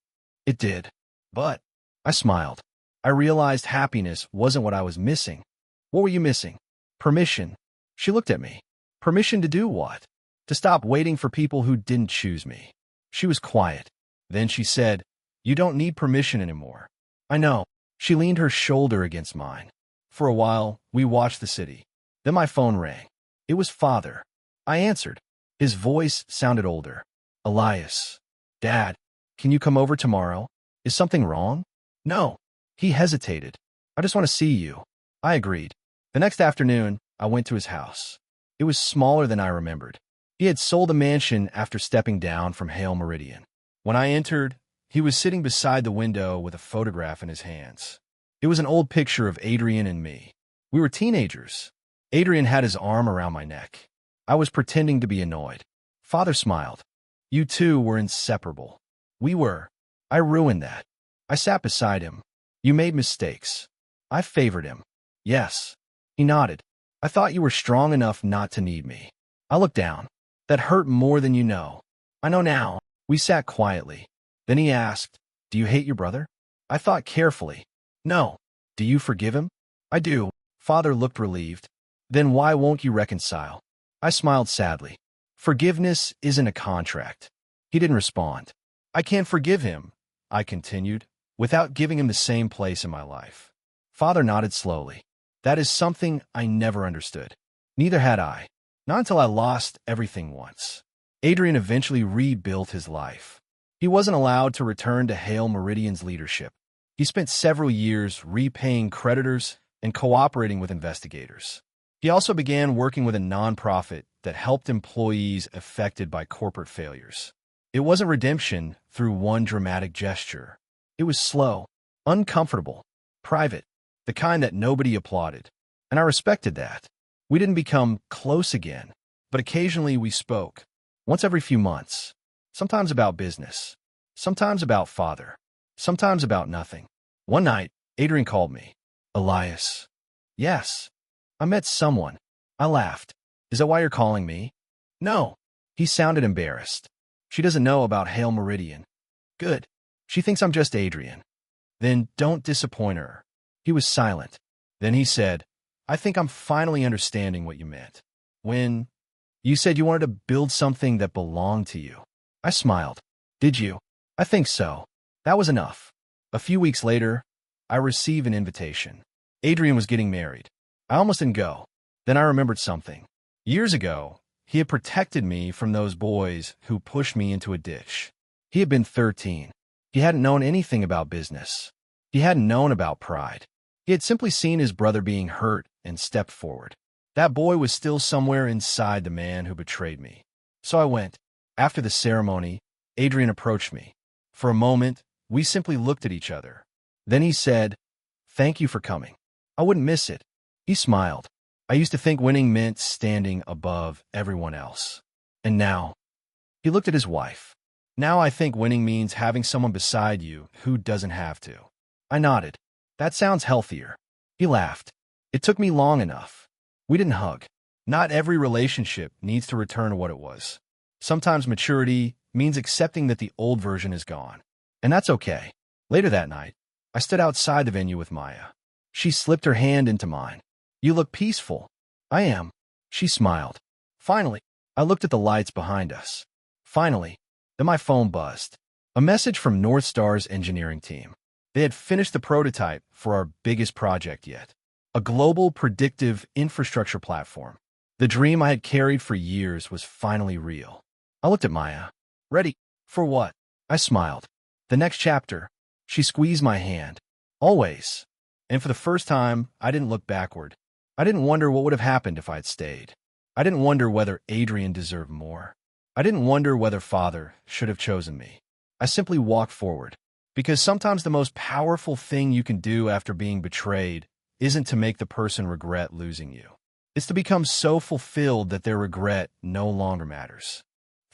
It did. But I smiled. I realized happiness wasn't what I was missing. What were you missing? Permission. She looked at me. Permission to do what? To stop waiting for people who didn't choose me. She was quiet. Then she said, "You don't need permission anymore." I know. She leaned her shoulder against mine. For a while, we watched the city. Then my phone rang. It was Father. I answered. His voice sounded older. Elias. Dad, can you come over tomorrow? Is something wrong? No. He hesitated. I just want to see you. I agreed. The next afternoon, I went to his house. It was smaller than I remembered. He had sold a mansion after stepping down from Hail Meridian. When I entered, he was sitting beside the window with a photograph in his hands. It was an old picture of Adrian and me. We were teenagers. Adrian had his arm around my neck. I was pretending to be annoyed. Father smiled. You two were inseparable. We were. I ruined that. I sat beside him. You made mistakes. I favored him. Yes. He nodded. I thought you were strong enough not to need me. I looked down. That hurt more than you know. I know now. We sat quietly. Then he asked, "Do you hate your brother?" I thought carefully. No. Do you forgive him? I do. Father looked relieved. Then why won't you reconcile? I smiled sadly. Forgiveness isn't a contract. He didn't respond. I can't forgive him, I continued, without giving him the same place in my life. Father nodded slowly. That is something I never understood. Neither had I. Not until I lost everything once. Adrian eventually rebuilt his life. He wasn't allowed to return to Hail Meridian's leadership. He spent several years repaying creditors and cooperating with investigators. He also began working with a nonprofit that helped employees affected by corporate failures. It wasn't redemption through one dramatic gesture. It was slow, uncomfortable, private, the kind that nobody applauded. And I respected that. We didn't become close again, but occasionally we spoke, once every few months, sometimes about business, sometimes about Father, sometimes about nothing. One night, Adrian called me. Elias. Yes. I met someone. I laughed. Is that why you're calling me? No. He sounded embarrassed. She doesn't know about Hail Meridian. Good. She thinks I'm just Adrian. Then don't disappoint her. He was silent. Then he said, I think I'm finally understanding what you meant. When you said you wanted to build something that belonged to you. I smiled. Did you? I think so. That was enough. A few weeks later, I received an invitation. Adrian was getting married. I almost didn't go. Then I remembered something. Years ago, he had protected me from those boys who pushed me into a ditch. He had been 13. He hadn't known anything about business. He hadn't known about pride. He had simply seen his brother being hurt and stepped forward. That boy was still somewhere inside the man who betrayed me. So I went. After the ceremony, Adrian approached me. For a moment, we simply looked at each other. Then he said, Thank you for coming. I wouldn't miss it. He smiled. I used to think winning meant standing above everyone else. And now, he looked at his wife. Now I think winning means having someone beside you who doesn't have to. I nodded. That sounds healthier. He laughed. It took me long enough. We didn't hug. Not every relationship needs to return to what it was. Sometimes maturity means accepting that the old version is gone. And that's okay. Later that night, I stood outside the venue with Maya. She slipped her hand into mine. You look peaceful. I am. She smiled. Finally, I looked at the lights behind us. Finally, then my phone buzzed. A message from North Star's engineering team. They had finished the prototype for our biggest project yet. A global predictive infrastructure platform. The dream I had carried for years was finally real. I looked at Maya. Ready? For what? I smiled. The next chapter. She squeezed my hand. Always. And for the first time, I didn't look backward. I didn't wonder what would have happened if I had stayed. I didn't wonder whether Adrian deserved more. I didn't wonder whether Father should have chosen me. I simply walked forward. Because sometimes the most powerful thing you can do after being betrayed isn't to make the person regret losing you. It's to become so fulfilled that their regret no longer matters.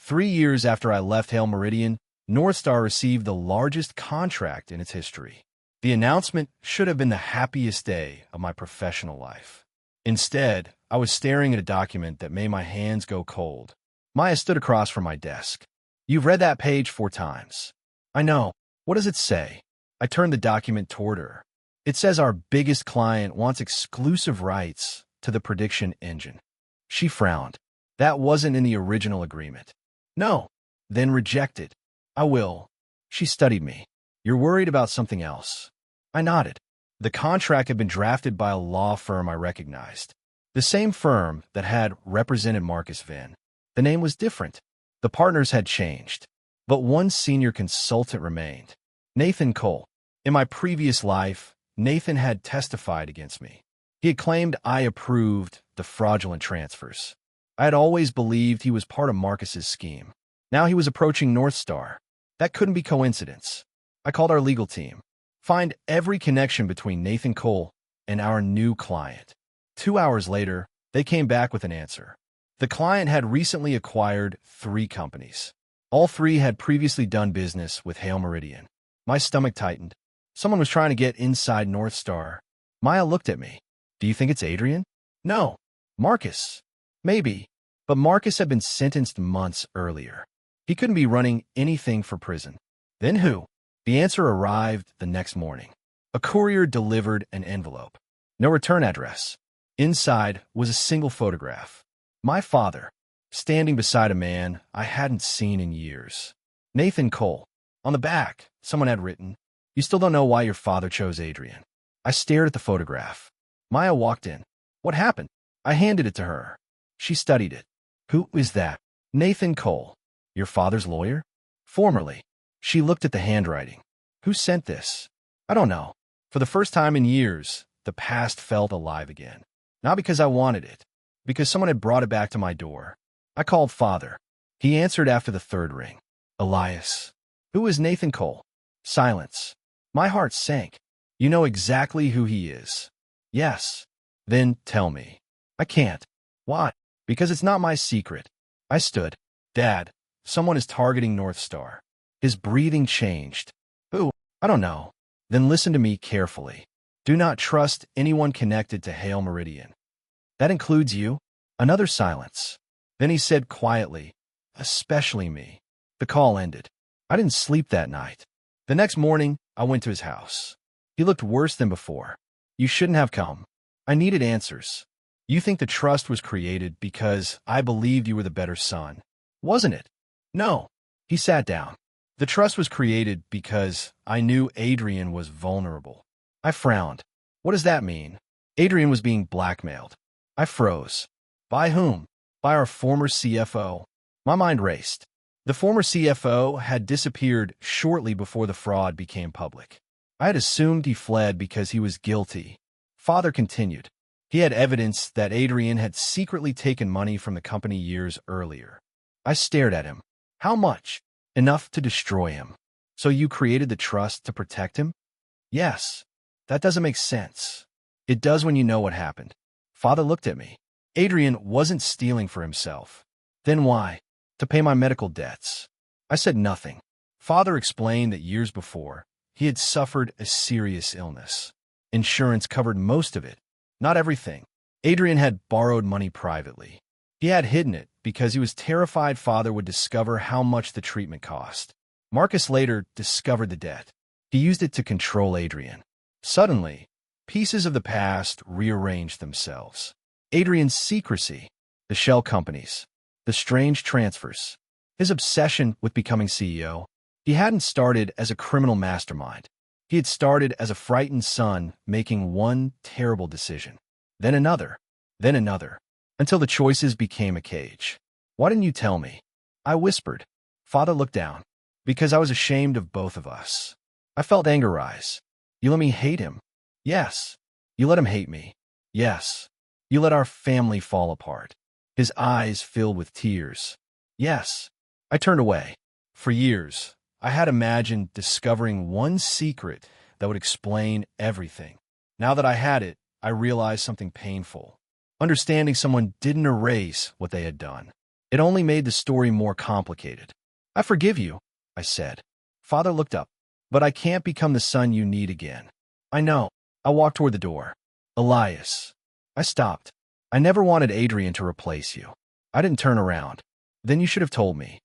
3 years after I left Hail Meridian, North Star received the largest contract in its history. The announcement should have been the happiest day of my professional life. Instead, I was staring at a document that made my hands go cold. Maya stood across from my desk. You've read that page 4 times. I know. What does it say? I turned the document toward her. It says our biggest client wants exclusive rights to the prediction engine. She frowned. That wasn't in the original agreement. No. Then reject it. I will. She studied me. You're worried about something else. I nodded. The contract had been drafted by a law firm I recognized. The same firm that had represented Marcus Venn. The name was different. The partners had changed. But one senior consultant remained. Nathan Cole. In my previous life, Nathan had testified against me. He had claimed I approved the fraudulent transfers. I had always believed he was part of Marcus's scheme. Now he was approaching North Star. That couldn't be coincidence. I called our legal team. Find every connection between Nathan Cole and our new client. 2 hours later, they came back with an answer. The client had recently acquired 3 companies. All 3 had previously done business with Hail Meridian. My stomach tightened. Someone was trying to get inside North Star. Maya looked at me. Do you think it's Adrian? No. Marcus. Maybe. But Marcus had been sentenced months earlier. He couldn't be running anything for prison. Then who? The answer arrived the next morning. A courier delivered an envelope. No return address. Inside was a single photograph. My father, standing beside a man I hadn't seen in years. Nathan Cole. On the back, someone had written, "You still don't know why your father chose Adrian." I stared at the photograph. Maya walked in. What happened? I handed it to her. She studied it. Who is that? Nathan Cole. Your father's lawyer? Formerly. She looked at the handwriting. Who sent this? I don't know. For the first time in years, the past felt alive again. Not because I wanted it, because someone had brought it back to my door. I called Father. He answered after the 3rd ring. Elias. Who is Nathan Cole? Silence. My heart sank. You know exactly who he is. Yes. Then tell me. I can't. Why? Because it's not my secret. I stood. Dad, someone is targeting North Star. His breathing changed. Who? I don't know. Then listen to me carefully. Do not trust anyone connected to Hail Meridian. That includes you? Another silence. Then he said quietly, especially me. The call ended. I didn't sleep that night. The next morning, I went to his house. He looked worse than before. You shouldn't have come. I needed answers. You think the trust was created because I believed you were the better son. Wasn't it? No. He sat down. The trust was created because I knew Adrian was vulnerable. I frowned. What does that mean? Adrian was being blackmailed. I froze. By whom? By our former CFO. My mind raced. The former CFO had disappeared shortly before the fraud became public. I had assumed he fled because he was guilty. Father continued. He had evidence that Adrian had secretly taken money from the company years earlier. I stared at him. How much? Enough to destroy him. So you created the trust to protect him? Yes. That doesn't make sense. It does when you know what happened. Father looked at me. Adrian wasn't stealing for himself. Then why? To pay my medical debts. I said nothing. Father explained that years before, he had suffered a serious illness. Insurance covered most of it, not everything. Adrian had borrowed money privately. He had hidden it because he was terrified Father would discover how much the treatment cost. Marcus later discovered the debt. He used it to control Adrian. Suddenly, pieces of the past rearranged themselves. Adrian's secrecy, the shell companies, the strange transfers, his obsession with becoming CEO. He hadn't started as a criminal mastermind. He had started as a frightened son making one terrible decision, then another, until the choices became a cage. Why didn't you tell me? I whispered. Father looked down. Because I was ashamed of both of us. I felt anger rise. You let me hate him? Yes. You let him hate me? Yes. You let our family fall apart. His eyes filled with tears. Yes. I turned away. For years, I had imagined discovering one secret that would explain everything. Now that I had it, I realized something painful. Understanding someone didn't erase what they had done. It only made the story more complicated. I forgive you, I said. Father looked up. But I can't become the son you need again. I know. I walked toward the door. Elias. I stopped. I never wanted Adrian to replace you. I didn't turn around. Then you should have told me.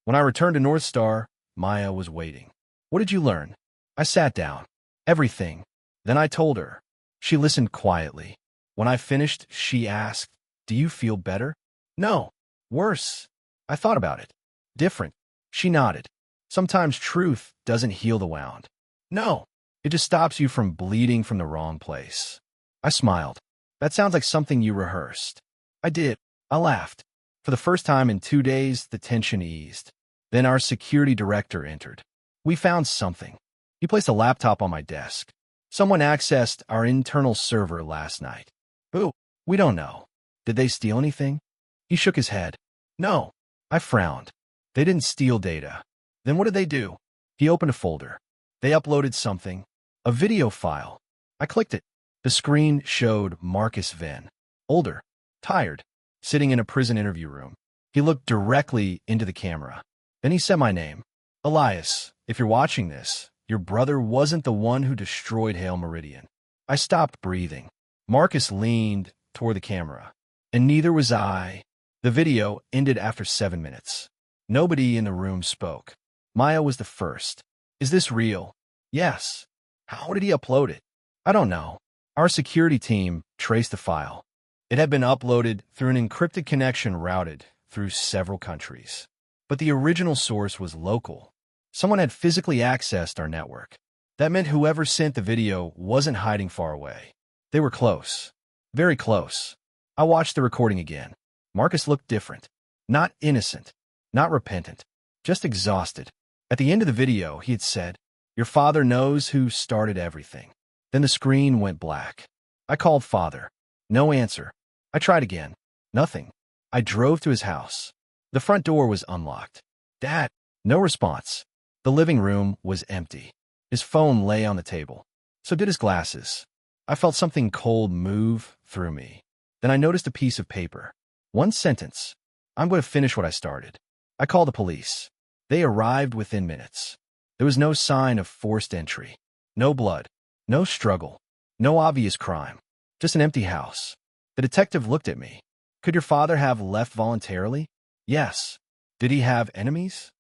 When I returned to North Star, Maya was waiting. What did you learn? I sat down. Everything. Then I told her. She listened quietly. When I finished, she asked, Do you feel better? No. Worse. I thought about it. Different. She nodded. Sometimes truth doesn't heal the wound. No. It just stops you from bleeding from the wrong place. I smiled. That sounds like something you rehearsed. I did. I laughed. For the first time in 2 days, the tension eased. Then our security director entered. We found something. He placed a laptop on my desk. Someone accessed our internal server last night. Who? We don't know. Did they steal anything? He shook his head. No. I frowned. They didn't steal data. Then what did they do? He opened a folder. They uploaded something. A video file. I clicked it. The screen showed Marcus Venn. Older. Tired. Sitting in a prison interview room. He looked directly into the camera. Then he said my name. Elias, if you're watching this, your brother wasn't the one who destroyed Hail Meridian. I stopped breathing. Marcus leaned toward the camera. And neither was I. The video ended after 7 minutes. Nobody in the room spoke. Maya was the first. Is this real? Yes. How did he upload it? I don't know. Our security team traced the file. It had been uploaded through an encrypted connection routed through several countries. But the original source was local. Someone had physically accessed our network. That meant whoever sent the video wasn't hiding far away. They were close. Very close. I watched the recording again. Marcus looked different. Not innocent. Not repentant. Just exhausted. At the end of the video, he had said, Your father knows who started everything. Then the screen went black. I called father. No answer. I tried again. Nothing. I drove to his house. The front door was unlocked. Dad. No response. The living room was empty. His phone lay on the table. So did his glasses. I felt something cold move through me. Then I noticed a piece of paper. One sentence. I'm going to finish what I started. I called the police. They arrived within minutes. There was no sign of forced entry. No blood. No struggle. No obvious crime. Just an empty house. The detective looked at me. Could your father have left voluntarily? Yes. Did he have enemies?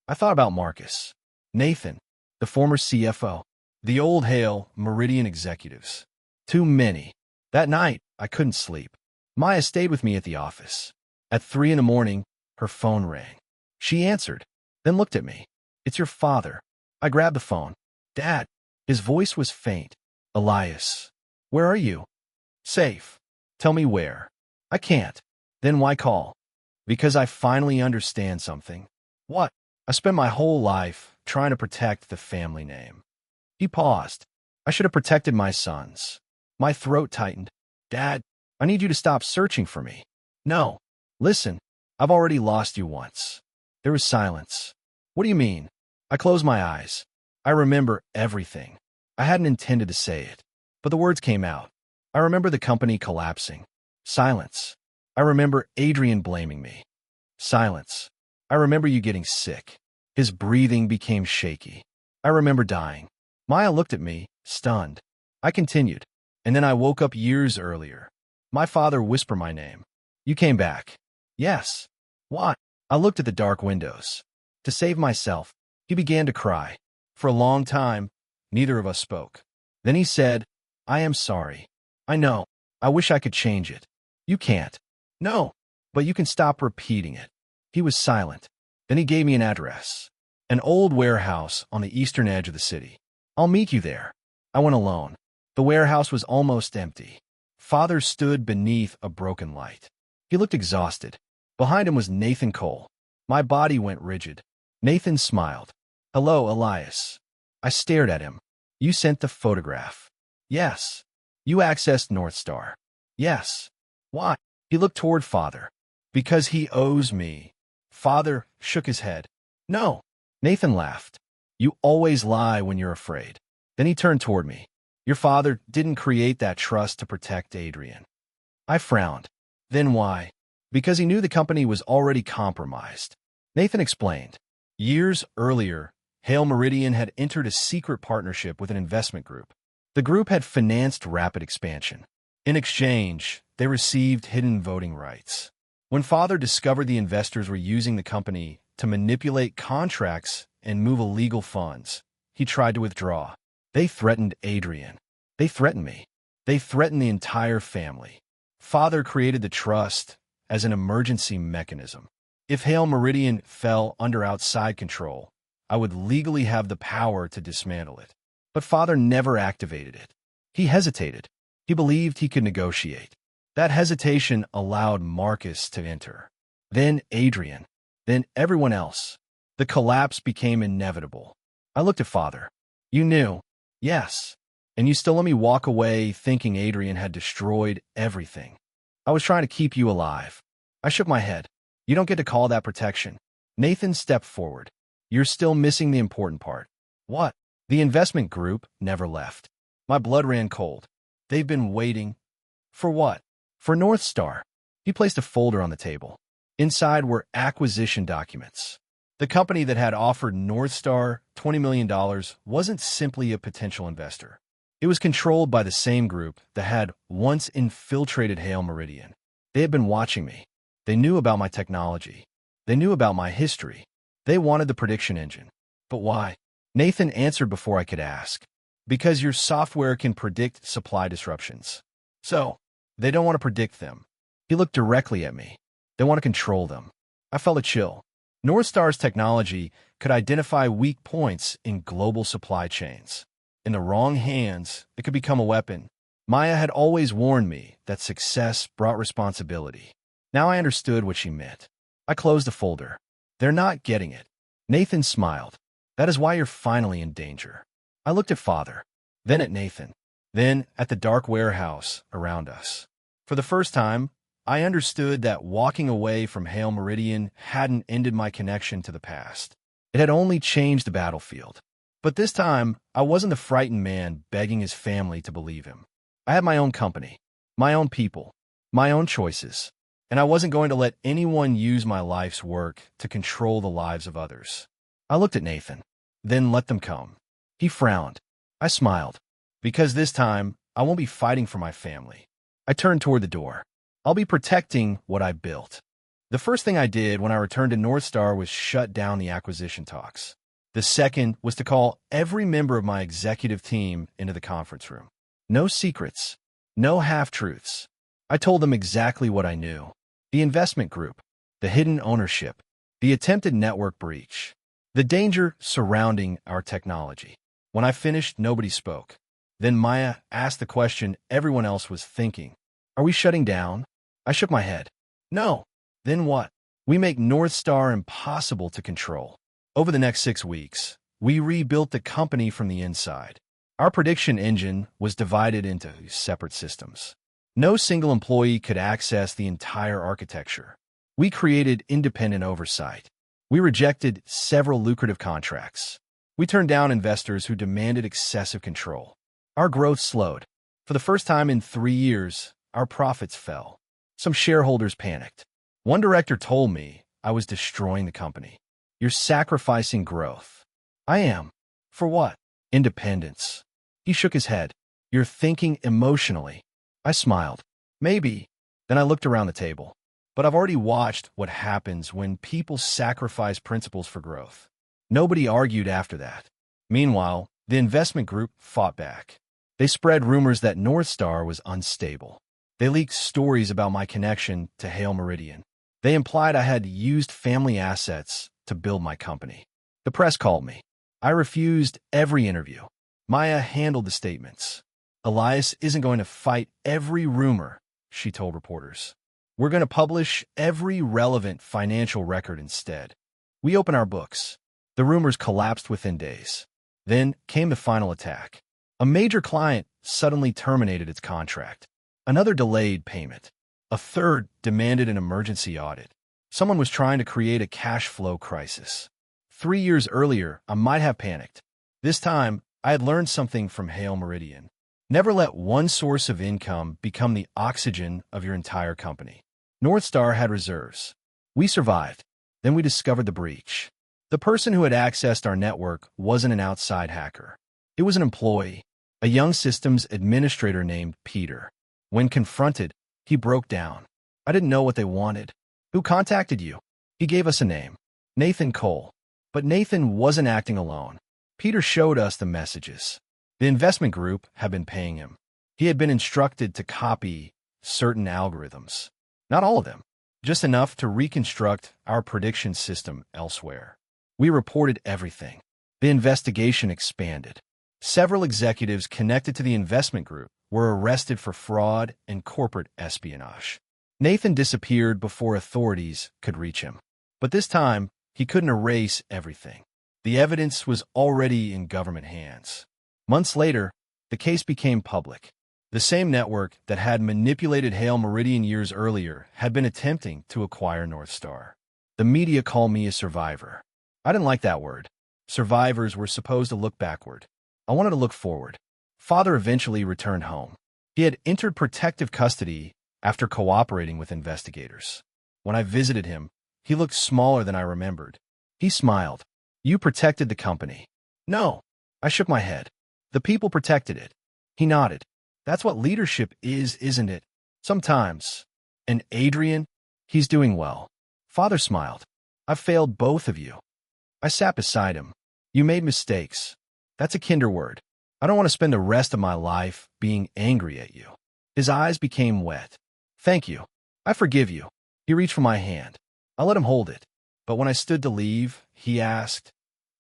I thought about Marcus. Nathan, the former CFO. The old Hail Meridian executives. Too many. That night, I couldn't sleep. Maya stayed with me at the office. At 3 a.m, her phone rang. She answered, then looked at me. It's your father. I grabbed the phone. Dad. His voice was faint. Elias. Where are you? Safe. Tell me where. I can't. Then why call? Because I finally understand something. What? I spent my whole life trying to protect the family name. He paused. I should have protected my sons. My throat tightened. Dad, I need you to stop searching for me. No. Listen, I've already lost you once. There was silence. What do you mean? I closed my eyes. I remember everything. I hadn't intended to say it, but the words came out. I remember the company collapsing. Silence. I remember Adrian blaming me. Silence. I remember you getting sick. His breathing became shaky. I remember dying. Maya looked at me, stunned. I continued. And then I woke up years earlier. My father whispered my name. You came back. Yes. What? I looked at the dark windows. To save myself, he began to cry. For a long time, neither of us spoke. Then he said, I am sorry. I know. I wish I could change it. You can't. No. But you can stop repeating it. He was silent. Then he gave me an address. An old warehouse on the eastern edge of the city. I'll meet you there. I went alone. The warehouse was almost empty. Father stood beneath a broken light. He looked exhausted. Behind him was Nathan Cole. My body went rigid. Nathan smiled. Hello, Elias. I stared at him. You sent the photograph. Yes. You accessed North Star. Yes. Why? He looked toward Father. Because he owes me. Father shook his head. No. Nathan laughed. You always lie when you're afraid. Then he turned toward me. Your father didn't create that trust to protect Adrian. I frowned. Then why? Because he knew the company was already compromised. Nathan explained. Years earlier, Hale Meridian had entered a secret partnership with an investment group. The group had financed rapid expansion. In exchange, they received hidden voting rights. When Father discovered the investors were using the company to manipulate contracts and move illegal funds, he tried to withdraw. They threatened Adrian. They threatened me. They threatened the entire family. Father created the trust as an emergency mechanism. If Hale Meridian fell under outside control, I would legally have the power to dismantle it. But Father never activated it. He hesitated. He believed he could negotiate. That hesitation allowed Marcus to enter. Then Adrian. Then everyone else. The collapse became inevitable. I looked at Father. You knew. Yes. And you still let me walk away thinking Adrian had destroyed everything. I was trying to keep you alive. I shook my head. You don't get to call that protection. Nathan stepped forward. You're still missing the important part. What? The investment group never left. My blood ran cold. They've been waiting. For what? For North Star. He placed a folder on the table. Inside were acquisition documents. The company that had offered North Star $20 million wasn't simply a potential investor. It was controlled by the same group that had once infiltrated Hale Meridian. They had been watching me. They knew about my technology. They knew about my history. They wanted the prediction engine. But why? Nathan answered before I could ask. Because your software can predict supply disruptions. So, they don't want to predict them. He looked directly at me. They want to control them. I felt a chill. North Star's technology could identify weak points in global supply chains. In the wrong hands, it could become a weapon. Maya had always warned me that success brought responsibility. Now I understood what she meant. I closed the folder. They're not getting it. Nathan smiled. That is why you're finally in danger. I looked at Father, then at Nathan, then at the dark warehouse around us. For the first time, I understood that walking away from Hale Meridian hadn't ended my connection to the past. It had only changed the battlefield. But this time, I wasn't the frightened man begging his family to believe him. I had my own company, my own people, my own choices, and I wasn't going to let anyone use my life's work to control the lives of others. I looked at Nathan, then let them come. He frowned. I smiled. Because this time, I won't be fighting for my family. I turned toward the door. I'll be protecting what I built. The first thing I did when I returned to North Star was shut down the acquisition talks. The second was to call every member of my executive team into the conference room. No secrets. No half-truths. I told them exactly what I knew. The investment group. The hidden ownership. The attempted network breach. The danger surrounding our technology. When I finished, nobody spoke. Then Maya asked the question everyone else was thinking. Are we shutting down? I shook my head. No. Then what? We make North Star impossible to control. Over the next 6 weeks, we rebuilt the company from the inside. Our prediction engine was divided into separate systems. No single employee could access the entire architecture. We created independent oversight. We rejected several lucrative contracts. We turned down investors who demanded excessive control. Our growth slowed. For the first time in 3 years, our profits fell. Some shareholders panicked. One director told me I was destroying the company. You're sacrificing growth. I am. For what? Independence. He shook his head. You're thinking emotionally. I smiled. Maybe. Then I looked around the table. But I've already watched what happens when people sacrifice principles for growth. Nobody argued after that. Meanwhile, the investment group fought back. They spread rumors that North Star was unstable. They leaked stories about my connection to Hale Meridian. They implied I had used family assets to build my company. The press called me. I refused every interview. Maya handled the statements. Elias isn't going to fight every rumor, she told reporters. We're going to publish every relevant financial record instead. We open our books. The rumors collapsed within days. Then came the final attack. A major client suddenly terminated its contract. Another delayed payment. A third demanded an emergency audit. Someone was trying to create a cash flow crisis. 3 years earlier, I might have panicked. This time, I had learned something from Hale Meridian. Never let one source of income become the oxygen of your entire company. North Star had reserves. We survived. Then we discovered the breach. The person who had accessed our network wasn't an outside hacker. It was an employee, a young systems administrator named Peter. When confronted, he broke down. I didn't know what they wanted. Who contacted you? He gave us a name. Nathan Cole. But Nathan wasn't acting alone. Peter showed us the messages. The investment group had been paying him. He had been instructed to copy certain algorithms. Not all of them, just enough to reconstruct our prediction system elsewhere. We reported everything. The investigation expanded. Several executives connected to the investment group were arrested for fraud and corporate espionage. Nathan disappeared before authorities could reach him. But this time, he couldn't erase everything. The evidence was already in government hands. Months later, the case became public. The same network that had manipulated Hale Meridian years earlier had been attempting to acquire North Star. The media called me a survivor. I didn't like that word. Survivors were supposed to look backward. I wanted to look forward. Father eventually returned home. He had entered protective custody after cooperating with investigators. When I visited him, he looked smaller than I remembered. He smiled. You protected the company. No. I shook my head. The people protected it. He nodded. That's what leadership is, isn't it? Sometimes. And Adrian? He's doing well. Father smiled. I've failed both of you. I sat beside him. You made mistakes. That's a kinder word. I don't want to spend the rest of my life being angry at you. His eyes became wet. Thank you. I forgive you. He reached for my hand. I let him hold it. But when I stood to leave, he asked,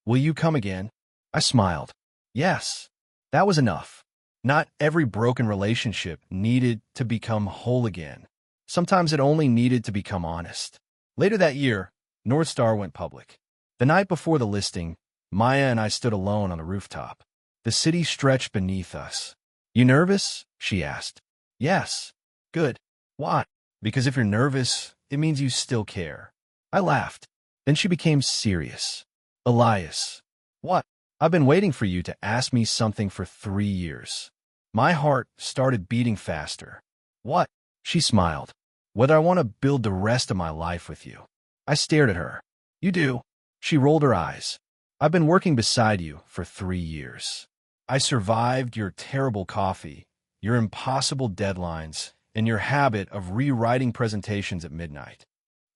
Will you come again? I smiled. Yes. That was enough. Not every broken relationship needed to become whole again. Sometimes it only needed to become honest. Later that year, North Star went public. The night before the listing, Maya and I stood alone on the rooftop. The city stretched beneath us. You nervous? She asked. Yes. Good. Why? Because if you're nervous, it means you still care. I laughed. Then she became serious. Elias. What? I've been waiting for you to ask me something for 3 years. My heart started beating faster. What? She smiled. Whether I want to build the rest of my life with you. I stared at her. You do. She rolled her eyes. I've been working beside you for 3 years. I survived your terrible coffee, your impossible deadlines, and your habit of rewriting presentations at midnight.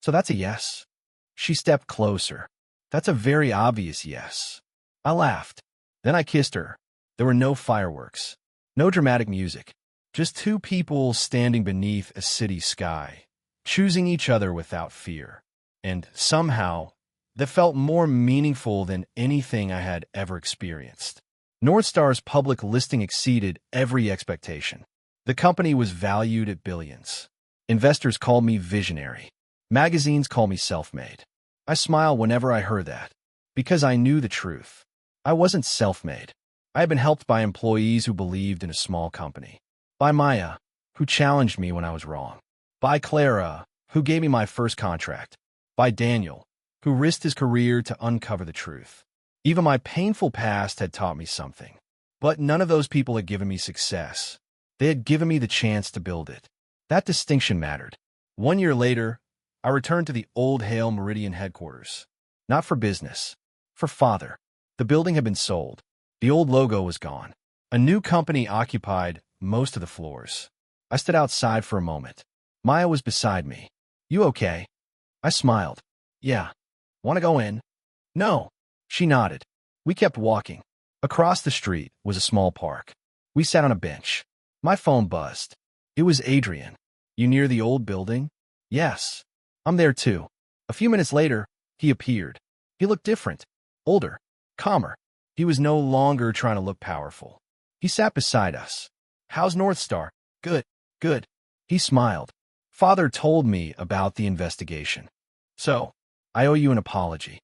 So that's a yes? She stepped closer. That's a very obvious yes. I laughed. Then I kissed her. There were no fireworks, no dramatic music, just two people standing beneath a city sky, choosing each other without fear. And somehow, that felt more meaningful than anything I had ever experienced. North Star's public listing exceeded every expectation. The company was valued at billions. Investors called me visionary. Magazines call me self-made. I smile whenever I heard that, because I knew the truth. I wasn't self-made. I had been helped by employees who believed in a small company. By Maya, who challenged me when I was wrong. By Clara, who gave me my first contract. By Daniel, who risked his career to uncover the truth. Even my painful past had taught me something. But none of those people had given me success. They had given me the chance to build it. That distinction mattered. 1 year later, I returned to the old Hale Meridian headquarters. Not for business. For Father. The building had been sold. The old logo was gone. A new company occupied most of the floors. I stood outside for a moment. Maya was beside me. You okay? I smiled. Yeah. Want to go in? No. She nodded. We kept walking. Across the street was a small park. We sat on a bench. My phone buzzed. It was Adrian. You near the old building? Yes. I'm there too. A few minutes later, he appeared. He looked different. older, calmer. He was no longer trying to look powerful. He sat beside us. How's North Star? Good, good. He smiled. Father told me about the investigation. So, I owe you an apology.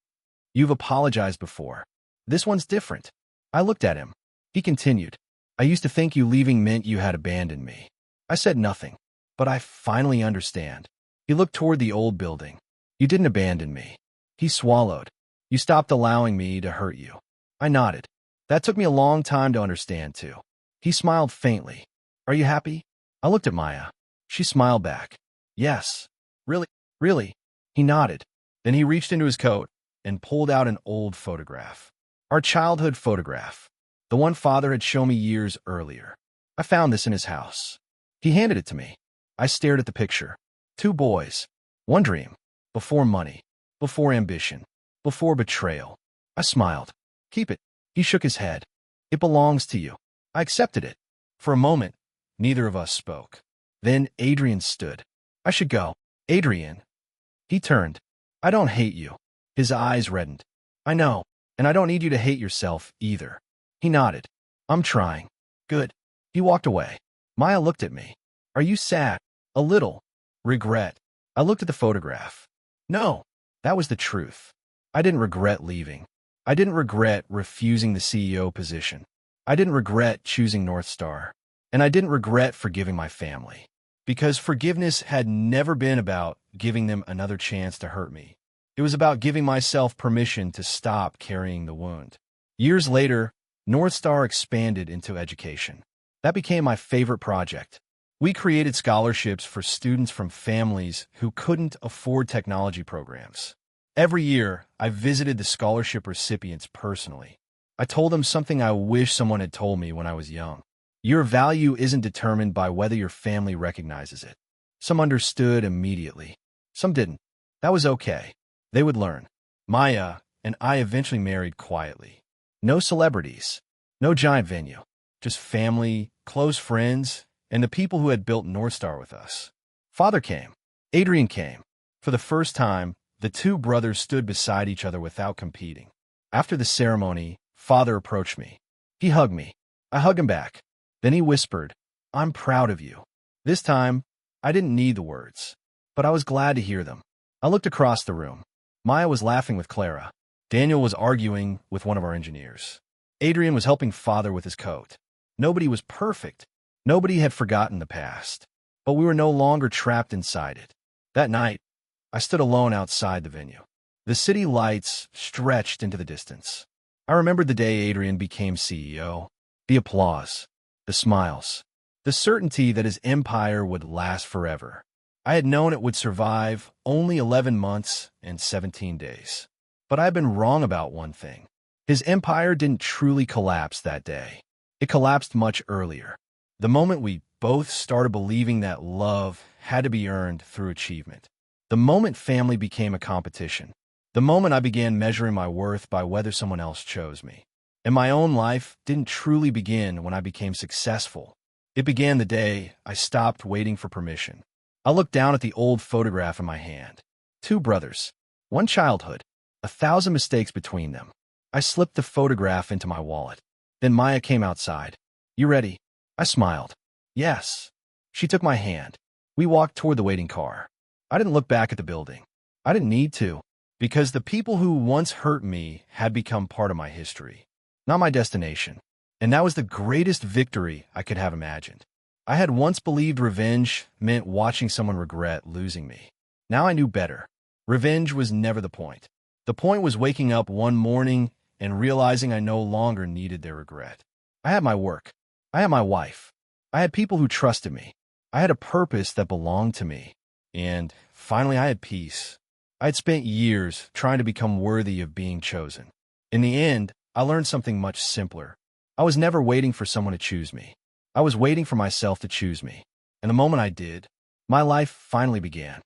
You've apologized before. This one's different. I looked at him. He continued. I used to think you leaving meant you had abandoned me. I said nothing, but I finally understand. He looked toward the old building. You didn't abandon me. He swallowed. You stopped allowing me to hurt you. I nodded. That took me a long time to understand, too. He smiled faintly. Are you happy? I looked at Maya. She smiled back. Yes. Really? Really? He nodded. Then he reached into his coat and pulled out an old photograph. Our childhood photograph. The one Father had shown me years earlier. I found this in his house. He handed it to me. I stared at the picture. 2 boys. One dream. Before money. Before ambition. Before betrayal. I smiled. Keep it. He shook his head. It belongs to you. I accepted it. For a moment, neither of us spoke. Then Adrian stood. I should go. Adrian. He turned. I don't hate you. His eyes reddened. I know, and I don't need you to hate yourself either. He nodded. I'm trying. Good. He walked away. Maya looked at me. Are you sad? A little. Regret. I looked at the photograph. No, that was the truth. I didn't regret leaving. I didn't regret refusing the CEO position. I didn't regret choosing North Star. And I didn't regret forgiving my family. Because forgiveness had never been about giving them another chance to hurt me. It was about giving myself permission to stop carrying the wound. Years later, North Star expanded into education. That became my favorite project. We created scholarships for students from families who couldn't afford technology programs. Every year, I visited the scholarship recipients personally. I told them something I wish someone had told me when I was young. Your value isn't determined by whether your family recognizes it. Some understood immediately. Some didn't. That was okay. They would learn. Maya and I eventually married quietly. No celebrities. No giant venue. Just family, close friends, and the people who had built North Star with us. Father came. Adrian came. For the first time, the 2 brothers stood beside each other without competing. After the ceremony, Father approached me. He hugged me. I hugged him back. Then he whispered, I'm proud of you. This time, I didn't need the words, but I was glad to hear them. I looked across the room. Maya was laughing with Clara. Daniel was arguing with one of our engineers. Adrian was helping Father with his coat. Nobody was perfect. Nobody had forgotten the past. But we were no longer trapped inside it. That night, I stood alone outside the venue. The city lights stretched into the distance. I remembered the day Adrian became CEO. The applause. The smiles. The certainty that his empire would last forever. I had known it would survive only 11 months and 17 days. But I had been wrong about one thing. His empire didn't truly collapse that day. It collapsed much earlier. The moment we both started believing that love had to be earned through achievement. The moment family became a competition. The moment I began measuring my worth by whether someone else chose me. And my own life didn't truly begin when I became successful. It began the day I stopped waiting for permission. I looked down at the old photograph in my hand. 2 brothers. One childhood. 1,000 mistakes between them. I slipped the photograph into my wallet. Then Maya came outside. You ready? I smiled. Yes. She took my hand. We walked toward the waiting car. I didn't look back at the building. I didn't need to, because the people who once hurt me had become part of my history. Not my destination. And that was the greatest victory I could have imagined. I had once believed revenge meant watching someone regret losing me. Now I knew better. Revenge was never the point. The point was waking up one morning and realizing I no longer needed their regret. I had my work. I had my wife. I had people who trusted me. I had a purpose that belonged to me. And finally, I had peace. I had spent years trying to become worthy of being chosen. In the end, I learned something much simpler. I was never waiting for someone to choose me. I was waiting for myself to choose me. And the moment I did, my life finally began.